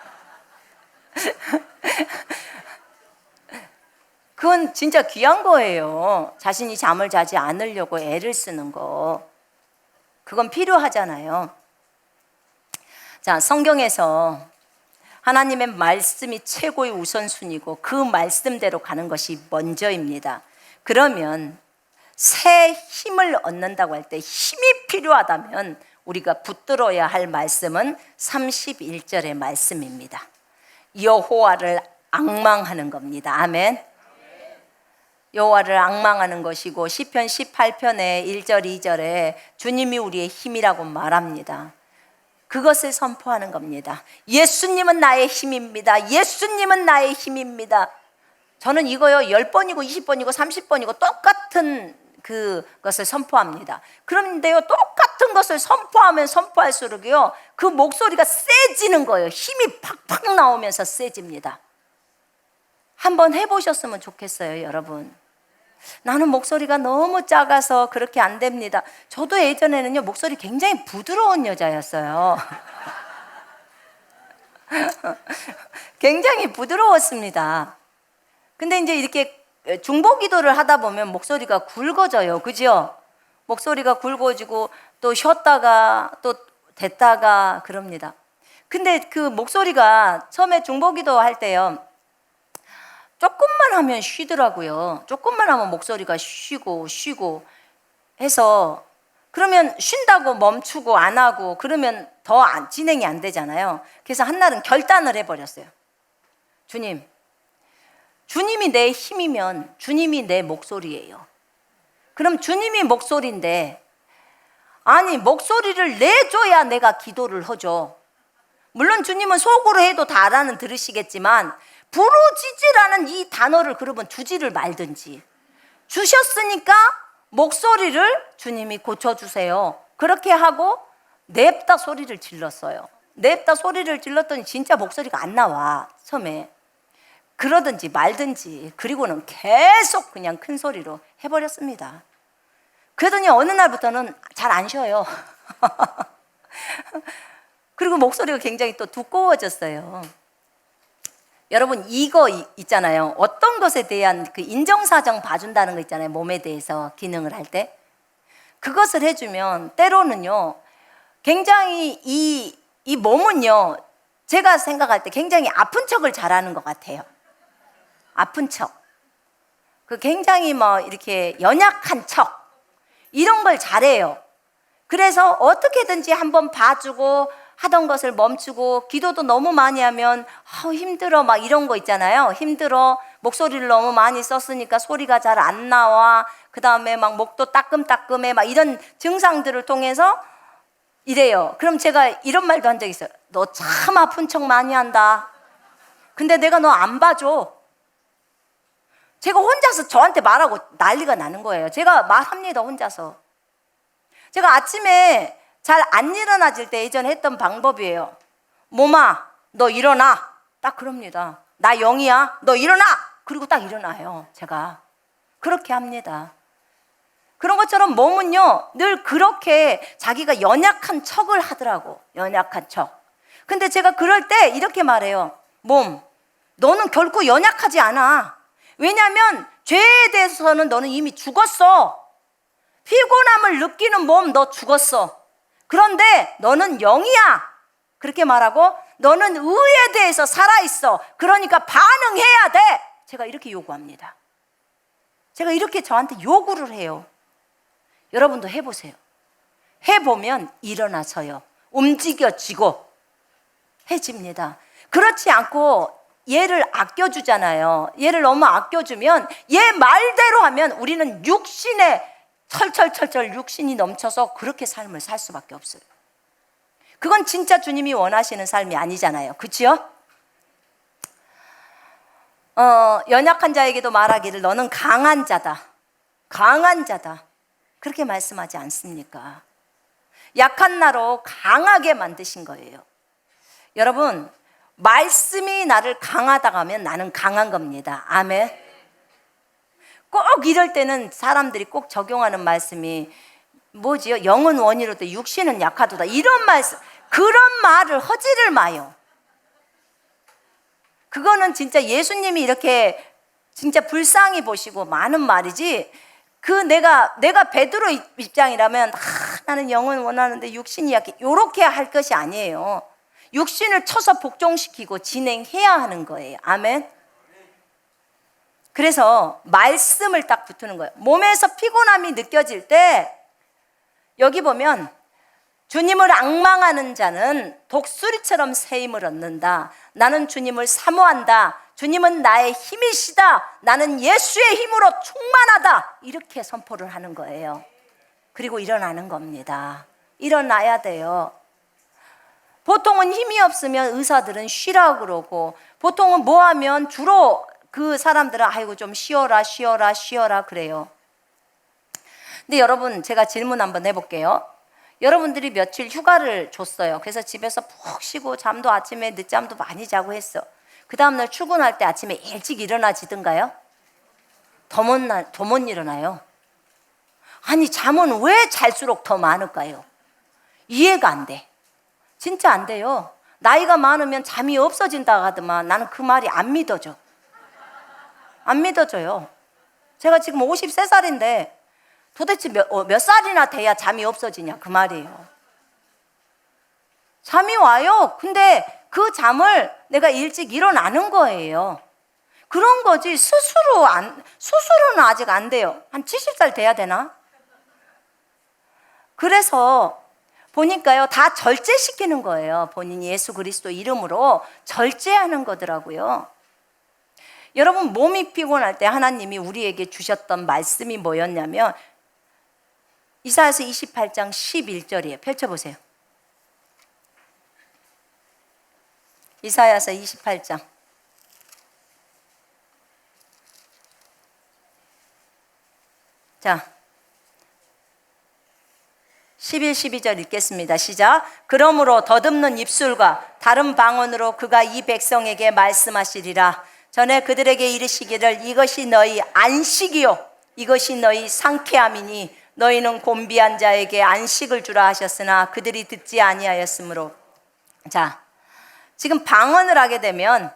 그건 진짜 귀한 거예요. 자신이 잠을 자지 않으려고 애를 쓰는 거. 그건 필요하잖아요. 자, 성경에서 하나님의 말씀이 최고의 우선순위고 그 말씀대로 가는 것이 먼저입니다. 그러면 새 힘을 얻는다고 할 때 힘이 필요하다면 우리가 붙들어야 할 말씀은 31절의 말씀입니다. 여호와를 앙망하는 겁니다. 아멘. 여호와를 앙망하는 것이고 시편 18편의 1절 2절에 주님이 우리의 힘이라고 말합니다. 그것을 선포하는 겁니다. 예수님은 나의 힘입니다. 예수님은 나의 힘입니다. 저는 이거요 10번이고 20번이고 30번이고 똑같은 그것을 선포합니다. 그런데요 똑같은 것을 선포하면 선포할수록요 그 목소리가 세지는 거예요. 힘이 팍팍 나오면서 세집니다. 한번 해보셨으면 좋겠어요. 여러분, 나는 목소리가 너무 작아서 그렇게 안 됩니다. 저도 예전에는요 목소리 굉장히 부드러운 여자였어요. 굉장히 부드러웠습니다. 근데 이제 이렇게 중보기도를 하다 보면 목소리가 굵어져요. 그죠? 목소리가 굵어지고 또 쉬었다가 또 됐다가 그럽니다. 근데 그 목소리가 처음에 중보기도 할 때요 조금만 하면 쉬더라고요. 조금만 하면 목소리가 쉬고 해서, 그러면 쉰다고 멈추고 안 하고 그러면 더 진행이 안 되잖아요. 그래서 한날은 결단을 해버렸어요. 주님이 내 힘이면 주님이 내 목소리예요. 그럼 주님이 목소리인데, 목소리를 내줘야 내가 기도를 하죠. 물론 주님은 속으로 해도 다 알아는 들으시겠지만 부르짖으라는 이 단어를 그러면 주지를 말든지, 주셨으니까 목소리를 주님이 고쳐주세요. 그렇게 하고 냅다 소리를 질렀어요. 냅다 소리를 질렀더니 진짜 목소리가 안 나와, 처음에. 그러든지 말든지. 그리고는 계속 그냥 큰 소리로 해버렸습니다. 그러더니 어느 날부터는 잘 안 쉬어요. 그리고 목소리가 굉장히 또 두꺼워졌어요. 여러분, 이거 있잖아요. 어떤 것에 대한 그 인정사정 봐준다는 거 있잖아요. 몸에 대해서 기능을 할 때. 그것을 해주면 때로는요, 굉장히 이 몸은요, 제가 생각할 때 굉장히 아픈 척을 잘하는 것 같아요. 아픈 척. 그 굉장히 뭐 이렇게 연약한 척. 이런 걸 잘해요. 그래서 어떻게든지 한번 봐주고 하던 것을 멈추고, 기도도 너무 많이 하면 힘들어 막 이런 거 있잖아요. 힘들어, 목소리를 너무 많이 썼으니까 소리가 잘 안 나와, 그 다음에 막 목도 따끔따끔해, 막 이런 증상들을 통해서 이래요. 그럼 제가 이런 말도 한 적 있어요. 너 참 아픈 척 많이 한다. 근데 내가 너 안 봐줘. 제가 혼자서 저한테 말하고 난리가 나는 거예요. 제가 말합니다, 혼자서. 제가 아침에 잘 안 일어나질 때 예전에 했던 방법이에요. 몸아, 너 일어나. 딱 그럽니다. 나 영이야. 너 일어나. 그리고 딱 일어나요, 제가. 그렇게 합니다. 그런 것처럼 몸은요, 늘 그렇게 자기가 연약한 척을 하더라고. 연약한 척. 근데 제가 그럴 때 이렇게 말해요. 몸, 너는 결코 연약하지 않아. 왜냐하면 죄에 대해서는 너는 이미 죽었어. 피곤함을 느끼는 몸, 너 죽었어. 그런데 너는 영이야. 그렇게 말하고, 너는 의에 대해서 살아있어. 그러니까 반응해야 돼. 제가 이렇게 요구합니다. 제가 이렇게 저한테 요구를 해요. 여러분도 해보세요. 해보면 일어나서요, 움직여지고 해집니다. 그렇지 않고 얘를 아껴주잖아요. 얘를 너무 아껴주면, 얘 말대로 하면 우리는 육신에 철철철철 육신이 넘쳐서 그렇게 삶을 살 수밖에 없어요. 그건 진짜 주님이 원하시는 삶이 아니잖아요. 그렇죠? 연약한 자에게도 말하기를 너는 강한 자다. 강한 자다. 그렇게 말씀하지 않습니까? 약한 나로 강하게 만드신 거예요. 여러분, 말씀이 나를 강하다고 하면 나는 강한 겁니다. 아멘. 꼭 이럴 때는 사람들이 꼭 적용하는 말씀이 뭐지요? 영은 원이로도 육신은 약하도다. 이런 말씀, 그런 말을 하지를 마요. 그거는 진짜 예수님이 이렇게 진짜 불쌍히 보시고 많은 말이지, 내가 베드로 입장이라면 나는 영은 원하는데 육신이 약해, 이렇게 할 것이 아니에요. 육신을 쳐서 복종시키고 진행해야 하는 거예요. 아멘. 그래서 말씀을 딱 붙는 거예요. 몸에서 피곤함이 느껴질 때 여기 보면, 주님을 앙망하는 자는 독수리처럼 새 힘을 얻는다. 나는 주님을 사모한다. 주님은 나의 힘이시다. 나는 예수의 힘으로 충만하다. 이렇게 선포를 하는 거예요. 그리고 일어나는 겁니다. 일어나야 돼요. 보통은 힘이 없으면 의사들은 쉬라고 그러고, 보통은 뭐 하면 주로 그 사람들은 아이고 좀 쉬어라 그래요. 근데 여러분, 제가 질문 한번 해볼게요. 여러분들이 며칠 휴가를 줬어요. 그래서 집에서 푹 쉬고 잠도 아침에 늦잠도 많이 자고 했어. 그 다음날 출근할 때 아침에 일찍 일어나지든가요? 더 못 일어나요. 아니, 잠은 왜 잘수록 더 많을까요? 이해가 안 돼. 진짜 안 돼요. 나이가 많으면 잠이 없어진다 하더만 나는 그 말이 안 믿어져. 안 믿어져요. 제가 지금 53살인데 도대체 몇 살이나 돼야 잠이 없어지냐, 그 말이에요. 잠이 와요. 근데 그 잠을 내가 일찍 일어나는 거예요. 그런 거지, 스스로는 아직 안 돼요. 한 70살 돼야 되나? 그래서 보니까요, 다 절제시키는 거예요. 본인 예수 그리스도 이름으로 절제하는 거더라고요. 여러분, 몸이 피곤할 때 하나님이 우리에게 주셨던 말씀이 뭐였냐면, 이사야서 28장 11절이에요. 펼쳐보세요. 이사야서 28장. 자, 11, 12절 읽겠습니다. 시작. 그러므로 더듬는 입술과 다른 방언으로 그가 이 백성에게 말씀하시리라. 전에 그들에게 이르시기를 이것이 너희 안식이요 이것이 너희 상쾌함이니 너희는 곤비한 자에게 안식을 주라 하셨으나 그들이 듣지 아니하였으므로. 자, 지금 방언을 하게 되면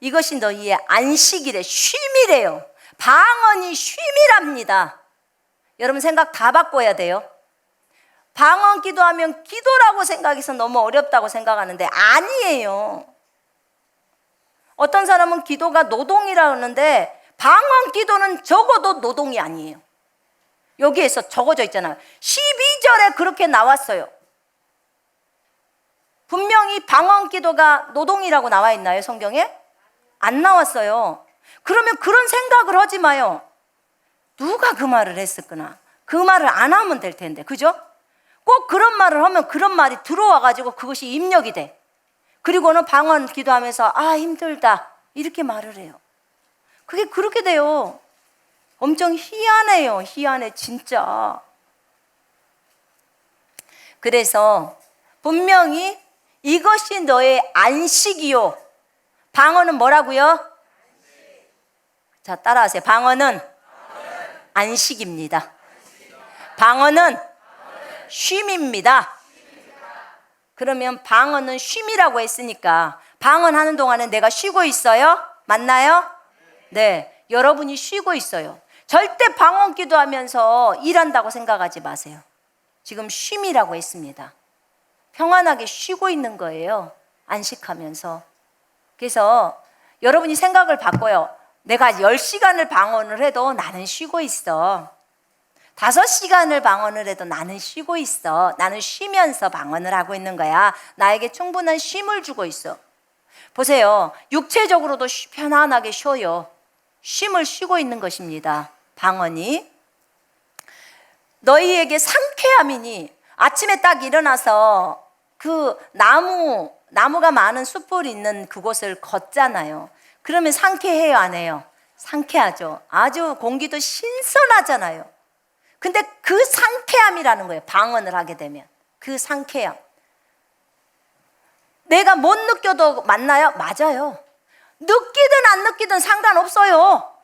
이것이 너희의 안식이래. 쉼이래요. 방언이 쉼이랍니다. 여러분 생각 다 바꿔야 돼요. 방언 기도하면 기도라고 생각해서 너무 어렵다고 생각하는데 아니에요. 어떤 사람은 기도가 노동이라 하는데 방언 기도는 적어도 노동이 아니에요. 여기에서 적어져 있잖아요. 12절에 그렇게 나왔어요. 분명히 방언 기도가 노동이라고 나와 있나요, 성경에? 안 나왔어요. 그러면 그런 생각을 하지 마요. 누가 그 말을 했었구나. 그 말을 안 하면 될 텐데, 그죠? 꼭 그런 말을 하면 그런 말이 들어와가지고 그것이 입력이 돼. 그리고는 방언 기도하면서 아 힘들다 이렇게 말을 해요. 그게 그렇게 돼요. 엄청 희한해요. 희한해 진짜. 그래서 분명히 이것이 너의 안식이요. 방언은 뭐라고요? 자 따라하세요. 방언은 안식입니다. 방언은 쉼입니다. 그러면 방언은 쉼이라고 했으니까 방언하는 동안에 내가 쉬고 있어요? 맞나요? 네, 여러분이 쉬고 있어요. 절대 방언 기도하면서 일한다고 생각하지 마세요. 지금 쉼이라고 했습니다. 평안하게 쉬고 있는 거예요. 안식하면서. 그래서 여러분이 생각을 바꿔요. 내가 10시간을 방언을 해도 나는 쉬고 있어. 5시간을 방언을 해도 나는 쉬고 있어. 나는 쉬면서 방언을 하고 있는 거야. 나에게 충분한 쉼을 주고 있어. 보세요. 육체적으로도 편안하게 쉬어요. 쉼을 쉬고 있는 것입니다. 방언이. 너희에게 상쾌함이니 아침에 딱 일어나서 그 나무가 많은 숲을 있는 그곳을 걷잖아요. 그러면 상쾌해요, 안 해요? 상쾌하죠. 아주 공기도 신선하잖아요. 근데 그 상쾌함이라는 거예요. 방언을 하게 되면 그 상쾌함. 내가 못 느껴도 맞나요? 맞아요. 느끼든 안 느끼든 상관없어요.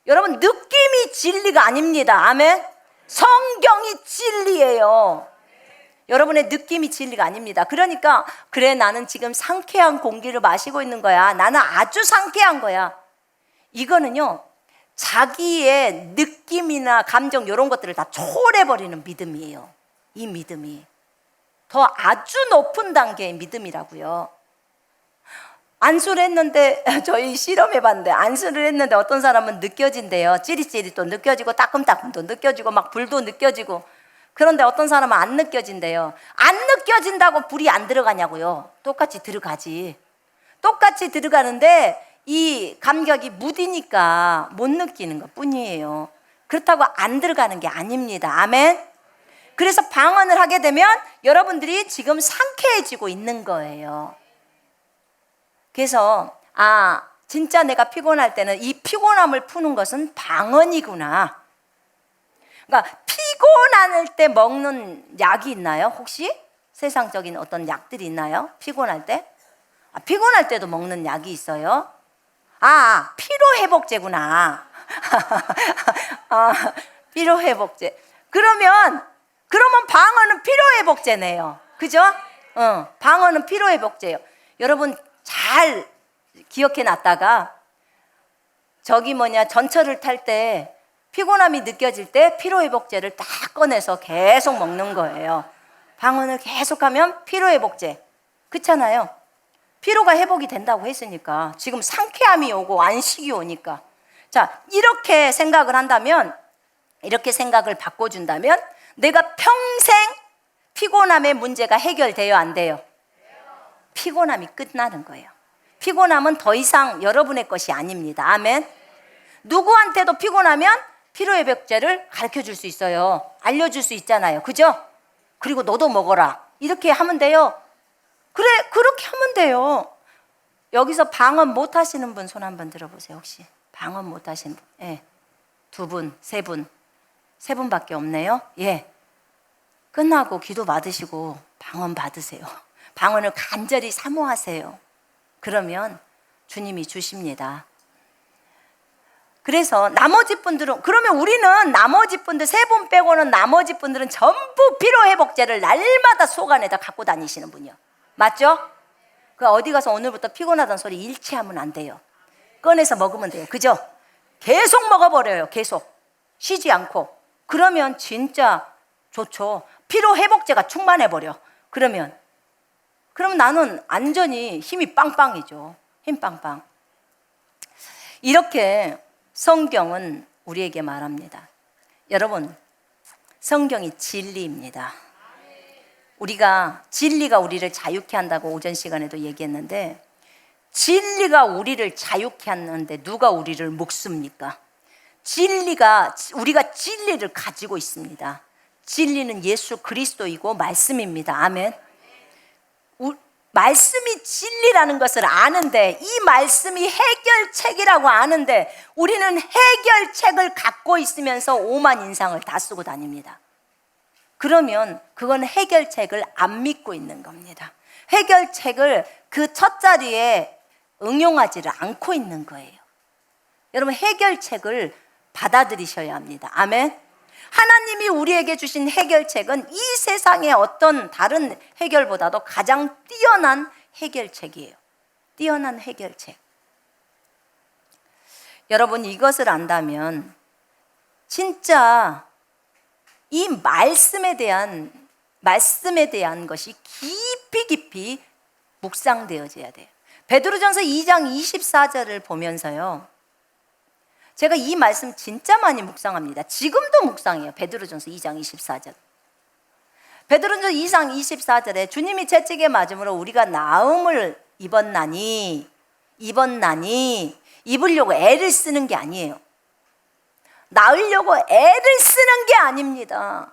여러분 느낌이 진리가 아닙니다. 아멘. 성경이 진리예요. 여러분의 느낌이 진리가 아닙니다. 그러니까 그래 나는 지금 상쾌한 공기를 마시고 있는 거야. 나는 아주 상쾌한 거야. 이거는요. 자기의 느낌이나 감정 이런 것들을 다 초월해버리는 믿음이에요. 이 믿음이 더 아주 높은 단계의 믿음이라고요. 안수를 했는데 저희 실험해봤는데 안수를 했는데 어떤 사람은 느껴진대요. 찌릿찌릿도 느껴지고 따끔따끔도 느껴지고 막 불도 느껴지고. 그런데 어떤 사람은 안 느껴진대요. 안 느껴진다고 불이 안 들어가냐고요. 똑같이 들어가지. 똑같이 들어가는데 이 감격이 무디니까 못 느끼는 것 뿐이에요. 그렇다고 안 들어가는 게 아닙니다. 아멘. 그래서 방언을 하게 되면 여러분들이 지금 상쾌해지고 있는 거예요. 그래서 진짜 내가 피곤할 때는 이 피곤함을 푸는 것은 방언이구나. 그러니까 피곤할 때 먹는 약이 있나요? 혹시 세상적인 어떤 약들이 있나요? 피곤할 때? 피곤할 때도 먹는 약이 있어요. 피로회복제구나. 피로회복제. 그러면 방언은 피로회복제네요. 그죠? 방언은 피로회복제예요. 여러분 잘 기억해 놨다가 전철을 탈 때 피곤함이 느껴질 때 피로회복제를 딱 꺼내서 계속 먹는 거예요. 방언을 계속하면 피로회복제. 그렇잖아요. 피로가 회복이 된다고 했으니까 지금 상쾌함이 오고 안식이 오니까 자 이렇게 생각을 한다면 이렇게 생각을 바꿔준다면 내가 평생 피곤함의 문제가 해결돼요 안 돼요? 피곤함이 끝나는 거예요. 피곤함은 더 이상 여러분의 것이 아닙니다. 아멘. 누구한테도 피곤하면 피로회복제를 가르쳐줄 수 있어요. 알려줄 수 있잖아요. 그죠? 그리고 너도 먹어라. 이렇게 하면 돼요. 그래 그렇게 하면 돼요. 여기서 방언 못 하시는 분 손 한번 들어보세요. 혹시 방언 못 하시는 분? 예. 2분, 3분. 3분밖에 없네요. 예. 끝나고 기도 받으시고 방언 받으세요. 방언을 간절히 사모하세요. 그러면 주님이 주십니다. 그래서 나머지 분들은, 그러면 우리는 나머지 분들, 세 분 빼고는 나머지 분들은 전부 피로회복제를 날마다 속 안에다 갖고 다니시는 분이요. 맞죠? 그 어디 가서 오늘부터 피곤하다는 소리 일치하면 안 돼요. 꺼내서 먹으면 돼요. 그죠? 계속 먹어버려요. 계속 쉬지 않고. 그러면 진짜 좋죠. 피로회복제가 충만해버려. 그러면 나는 완전히 힘이 빵빵이죠. 힘 빵빵. 이렇게 성경은 우리에게 말합니다. 여러분, 성경이 진리입니다. 우리가 진리가 우리를 자유케 한다고 오전 시간에도 얘기했는데, 진리가 우리를 자유케 하는데 누가 우리를 묶습니까? 우리가 진리를 가지고 있습니다. 진리는 예수 그리스도이고 말씀입니다. 아멘. 말씀이 진리라는 것을 아는데, 이 말씀이 해결책이라고 아는데 우리는 해결책을 갖고 있으면서 오만 인상을 다 쓰고 다닙니다. 그러면 그건 해결책을 안 믿고 있는 겁니다. 해결책을 그 첫 자리에 응용하지를 않고 있는 거예요. 여러분, 해결책을 받아들이셔야 합니다. 아멘. 하나님이 우리에게 주신 해결책은 이 세상의 어떤 다른 해결보다도 가장 뛰어난 해결책이에요. 뛰어난 해결책. 여러분, 이것을 안다면 진짜 이 말씀에 대한 것이 깊이 묵상되어져야 돼요. 베드로전서 2장 24절을 보면서요, 제가 이 말씀 진짜 많이 묵상합니다. 지금도 묵상해요. 베드로전서 2장 24절. 베드로전서 2장 24절에 주님이 채찍에 맞음으로 우리가 나음을 입었나니, 입으려고 애를 쓰는 게 아니에요. 나으려고 애를 쓰는 게 아닙니다.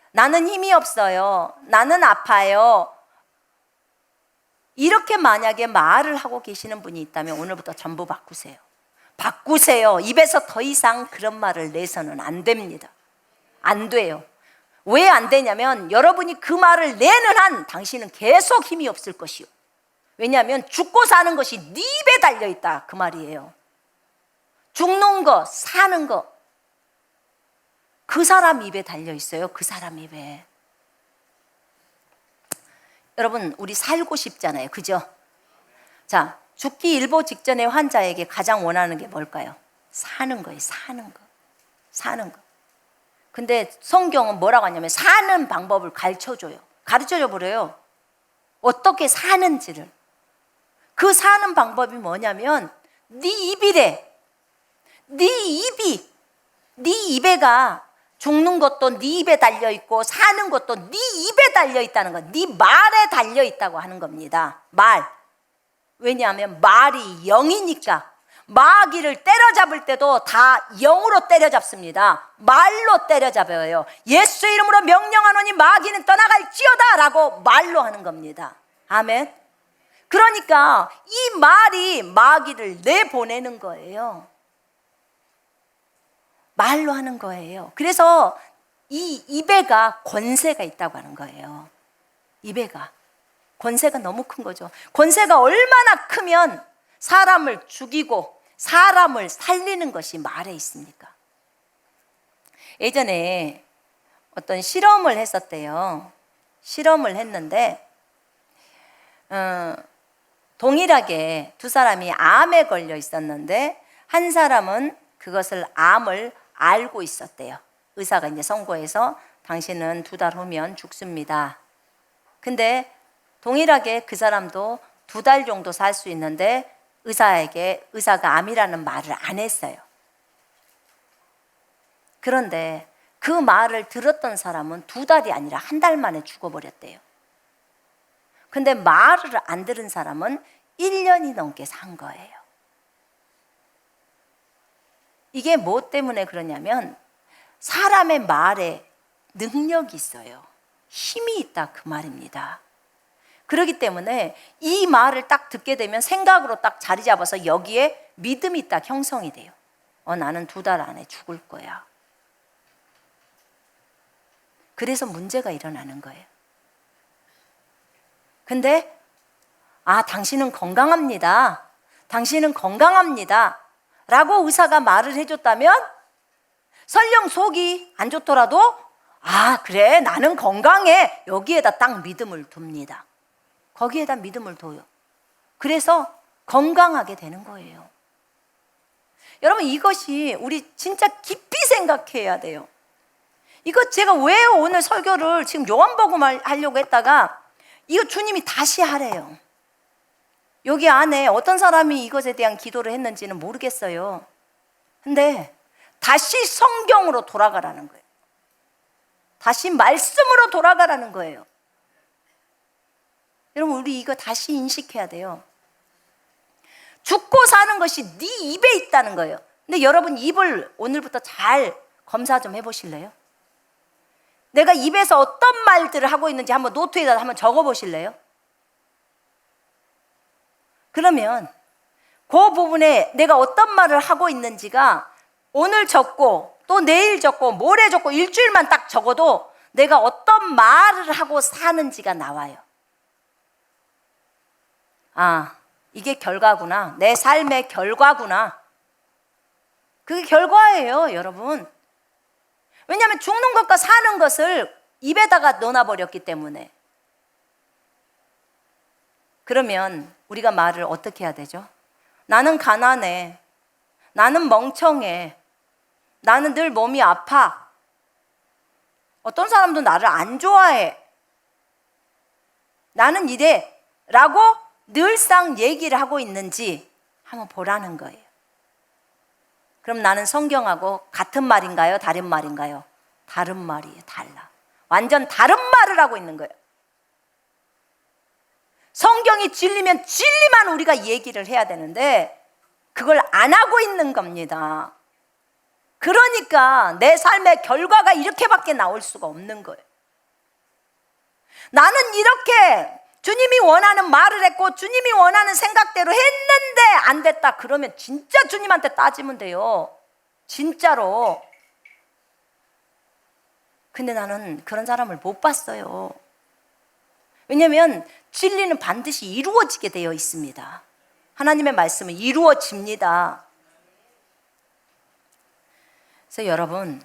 나는 힘이 없어요. 나는 아파요. 이렇게 만약에 말을 하고 계시는 분이 있다면 오늘부터 전부 바꾸세요. 입에서 더 이상 그런 말을 내서는 안 됩니다. 안 돼요. 왜 안 되냐면 여러분이 그 말을 내는 한 당신은 계속 힘이 없을 것이요. 왜냐하면 죽고 사는 것이 네 입에 달려있다, 그 말이에요. 죽는 거, 사는 거, 그 사람 입에 달려있어요. 그 사람 입에. 여러분, 우리 살고 싶잖아요. 그죠? 자, 죽기 일보 직전의 환자에게 가장 원하는 게 뭘까요? 사는 거예요. 사는 거. 근데 성경은 뭐라고 하냐면 사는 방법을 가르쳐줘 버려요. 어떻게 사는지를. 그 사는 방법이 뭐냐면 네 입이래. 네 입에가 죽는 것도 네 입에 달려있고 사는 것도 네 입에 달려있다는 거. 네 말에 달려있다고 하는 겁니다. 말. 왜냐하면 말이 영이니까. 마귀를 때려잡을 때도 다 영으로 때려잡습니다. 말로 때려잡아요. 예수 이름으로 명령하노니 마귀는 떠나갈지어다 라고 말로 하는 겁니다. 아멘. 그러니까 이 말이 마귀를 내보내는 거예요. 말로 하는 거예요. 그래서 이 입에가 권세가 있다고 하는 거예요. 입에가 권세가 너무 큰 거죠. 권세가 얼마나 크면 사람을 죽이고 사람을 살리는 것이 말에 있습니까? 예전에 어떤 실험을 했었대요. 실험을 했는데 동일하게 두 사람이 암에 걸려 있었는데 한 사람은 그것을 암을 알고 있었대요. 의사가 이제 선고해서 당신은 2달 후면 죽습니다. 근데 동일하게 그 사람도 2달 정도 살 수 있는데 의사가 암이라는 말을 안 했어요. 그런데 그 말을 들었던 사람은 2달이 아니라 1달 만에 죽어버렸대요. 근데 말을 안 들은 사람은 1년이 넘게 산 거예요. 이게 뭐 때문에 그러냐면 사람의 말에 능력이 있어요. 힘이 있다, 그 말입니다. 그렇기 때문에 이 말을 딱 듣게 되면 생각으로 딱 자리 잡아서 여기에 믿음이 딱 형성이 돼요. 나는 2달 안에 죽을 거야. 그래서 문제가 일어나는 거예요. 근데 당신은 건강합니다. 당신은 건강합니다. 라고 의사가 말을 해줬다면 설령 속이 안 좋더라도 그래 나는 건강해. 여기에다 딱 믿음을 둡니다. 거기에다 믿음을 둬요. 그래서 건강하게 되는 거예요. 여러분 이것이 우리 진짜 깊이 생각해야 돼요. 이거 제가 왜 오늘 설교를 지금 요한복음을 하려고 했다가 이거 주님이 다시 하래요. 여기 안에 어떤 사람이 이것에 대한 기도를 했는지는 모르겠어요. 근데 다시 성경으로 돌아가라는 거예요. 다시 말씀으로 돌아가라는 거예요. 여러분 우리 이거 다시 인식해야 돼요. 죽고 사는 것이 네 입에 있다는 거예요. 근데 여러분 입을 오늘부터 잘 검사 좀 해보실래요? 내가 입에서 어떤 말들을 하고 있는지 한번 노트에다 한번 적어보실래요? 그러면 그 부분에 내가 어떤 말을 하고 있는지가 오늘 적고 또 내일 적고 모레 적고 일주일만 딱 적어도 내가 어떤 말을 하고 사는지가 나와요. 이게 결과구나. 내 삶의 결과구나. 그게 결과예요, 여러분. 왜냐하면 죽는 것과 사는 것을 입에다가 넣어버렸기 때문에. 그러면 우리가 말을 어떻게 해야 되죠? 나는 가난해. 나는 멍청해. 나는 늘 몸이 아파. 어떤 사람도 나를 안 좋아해. 나는 이래. 라고 늘상 얘기를 하고 있는지 한번 보라는 거예요. 그럼 나는 성경하고 같은 말인가요? 다른 말인가요? 다른 말이에요. 달라. 완전 다른 말을 하고 있는 거예요. 성경이 진리면 진리만 우리가 얘기를 해야 되는데 그걸 안 하고 있는 겁니다. 그러니까 내 삶의 결과가 이렇게밖에 나올 수가 없는 거예요. 나는 이렇게 주님이 원하는 말을 했고 주님이 원하는 생각대로 했는데 안 됐다. 그러면 진짜 주님한테 따지면 돼요. 진짜로. 근데 나는 그런 사람을 못 봤어요. 왜냐하면 진리는 반드시 이루어지게 되어 있습니다. 하나님의 말씀은 이루어집니다. 그래서 여러분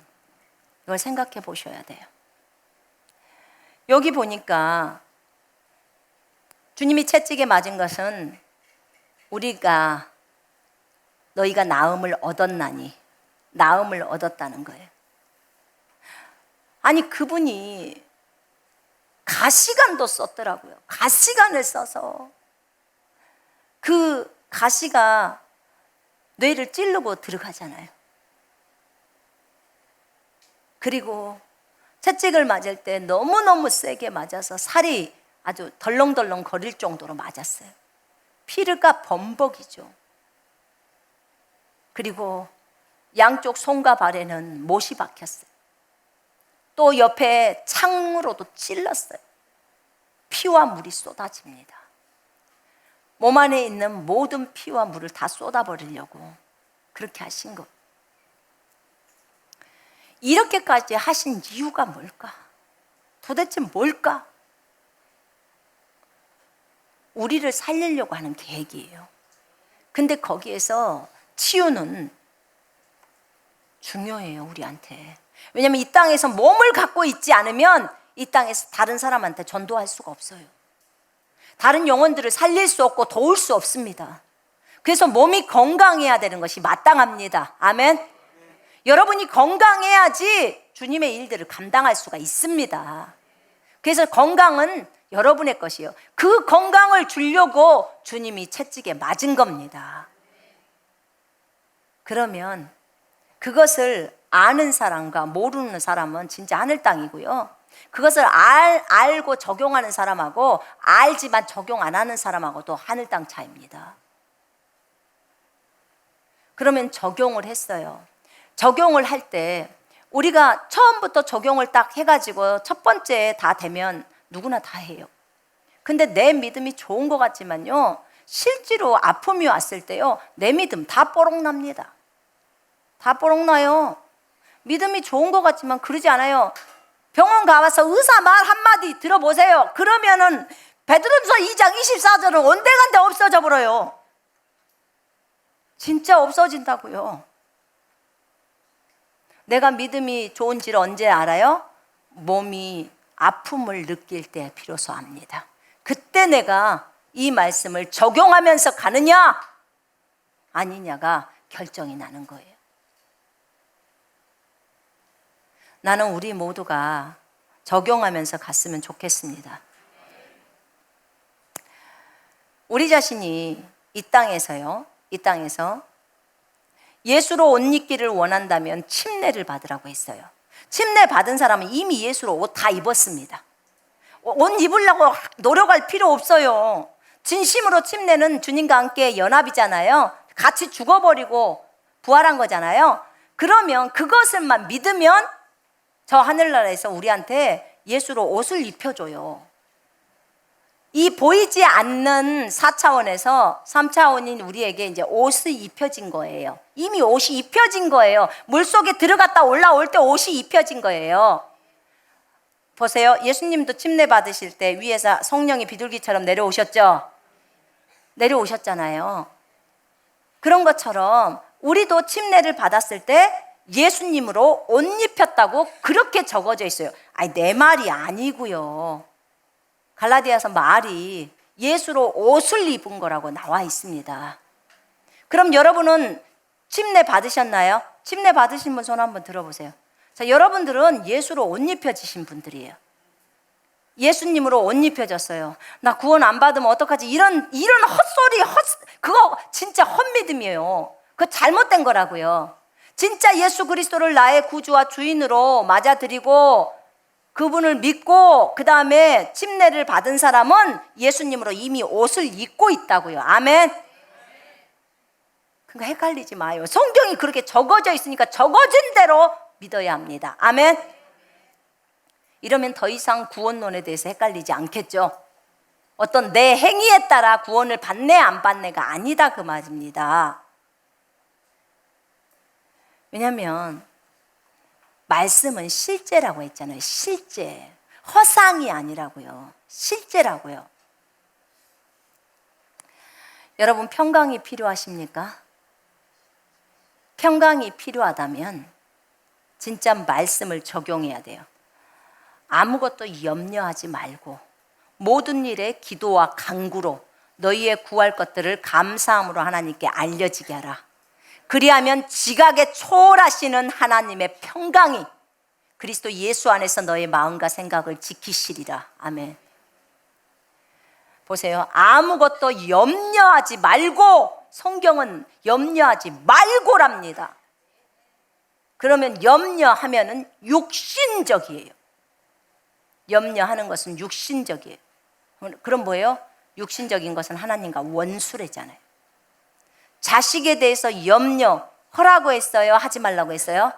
이걸 생각해 보셔야 돼요. 여기 보니까 주님이 채찍에 맞은 것은 우리가 너희가 나음을 얻었나니 나음을 얻었다는 거예요. 아니 그분이 가시관도 썼더라고요. 가시관을 써서 그 가시가 뇌를 찌르고 들어가잖아요. 그리고 채찍을 맞을 때 너무너무 세게 맞아서 살이 아주 덜렁덜렁 거릴 정도로 맞았어요. 피를 까 범벅이죠. 그리고 양쪽 손과 발에는 못이 박혔어요. 또 옆에 창으로도 찔렀어요. 피와 물이 쏟아집니다. 몸 안에 있는 모든 피와 물을 다 쏟아버리려고 그렇게 하신 것. 이렇게까지 하신 이유가 뭘까? 도대체 뭘까? 우리를 살리려고 하는 계획이에요. 근데 거기에서 치유는 중요해요, 우리한테. 왜냐하면 이 땅에서 몸을 갖고 있지 않으면 이 땅에서 다른 사람한테 전도할 수가 없어요. 다른 영혼들을 살릴 수 없고 도울 수 없습니다. 그래서 몸이 건강해야 되는 것이 마땅합니다. 아멘. 여러분이 건강해야지 주님의 일들을 감당할 수가 있습니다. 그래서 건강은 여러분의 것이요. 그 건강을 주려고 주님이 채찍에 맞은 겁니다. 그러면 그것을 아는 사람과 모르는 사람은 진짜 하늘 땅이고요. 그것을 알고 적용하는 사람하고 알지만 적용 안 하는 사람하고도 하늘 땅 차이입니다. 그러면 적용을 했어요. 적용을 할 때 우리가 처음부터 적용을 딱 해가지고 첫 번째 다 되면 누구나 다 해요. 근데 내 믿음이 좋은 것 같지만요, 실제로 아픔이 왔을 때요, 내 믿음 다 뽀록납니다. 다 뽀록나요. 믿음이 좋은 것 같지만 그러지 않아요. 병원 가서 의사 말 한마디 들어보세요. 그러면은 베드로전서 2장 24절은 온데간데 없어져 버려요. 진짜 없어진다고요. 내가 믿음이 좋은지를 언제 알아요? 몸이 아픔을 느낄 때 비로소 압니다. 그때 내가 이 말씀을 적용하면서 가느냐 아니냐가 결정이 나는 거예요. 나는 우리 모두가 적용하면서 갔으면 좋겠습니다. 우리 자신이 이 땅에서 예수로 옷 입기를 원한다면 침례를 받으라고 했어요. 침례 받은 사람은 이미 예수로 옷 다 입었습니다. 옷 입으려고 노력할 필요 없어요. 진심으로 침례는 주님과 함께 연합이잖아요. 같이 죽어버리고 부활한 거잖아요. 그러면 그것을만 믿으면 저 하늘나라에서 우리한테 예수로 옷을 입혀줘요. 이 보이지 않는 4차원에서 3차원인 우리에게 이제 옷이 입혀진 거예요. 이미 옷이 입혀진 거예요. 물속에 들어갔다 올라올 때 옷이 입혀진 거예요. 보세요. 예수님도 침례 받으실 때 위에서 성령이 비둘기처럼 내려오셨죠? 내려오셨잖아요. 그런 것처럼 우리도 침례를 받았을 때 예수님으로 옷 입혔다고 그렇게 적어져 있어요. 아니, 내 말이 아니고요. 갈라디아서 말이 예수로 옷을 입은 거라고 나와 있습니다. 그럼 여러분은 침례 받으셨나요? 침례 받으신 분 손 한번 들어보세요. 자, 여러분들은 예수로 옷 입혀지신 분들이에요. 예수님으로 옷 입혀졌어요. 나 구원 안 받으면 어떡하지? 이런 헛소리, 그거 진짜 헛믿음이에요. 그거 잘못된 거라고요. 진짜 예수 그리스도를 나의 구주와 주인으로 맞아들이고 그분을 믿고 그 다음에 침례를 받은 사람은 예수님으로 이미 옷을 입고 있다고요. 아멘. 그러니까 헷갈리지 마요. 성경이 그렇게 적어져 있으니까 적어진 대로 믿어야 합니다. 아멘. 이러면 더 이상 구원론에 대해서 헷갈리지 않겠죠. 어떤 내 행위에 따라 구원을 받네 안 받네가 아니다 그 말입니다. 왜냐하면 말씀은 실제라고 했잖아요. 실제. 허상이 아니라고요. 실제라고요. 여러분 평강이 필요하십니까? 평강이 필요하다면 진짜 말씀을 적용해야 돼요. 아무것도 염려하지 말고 모든 일에 기도와 간구로 너희의 구할 것들을 감사함으로 하나님께 알려지게 하라. 그리하면 지각에 초월하시는 하나님의 평강이 그리스도 예수 안에서 너의 마음과 생각을 지키시리라. 아멘. 보세요. 아무것도 염려하지 말고, 성경은 염려하지 말고랍니다. 그러면 염려하면은 육신적이에요. 염려하는 것은 육신적이에요. 그럼 뭐예요? 육신적인 것은 하나님과 원수래잖아요. 자식에 대해서 염려 하라고 했어요? 하지 말라고 했어요?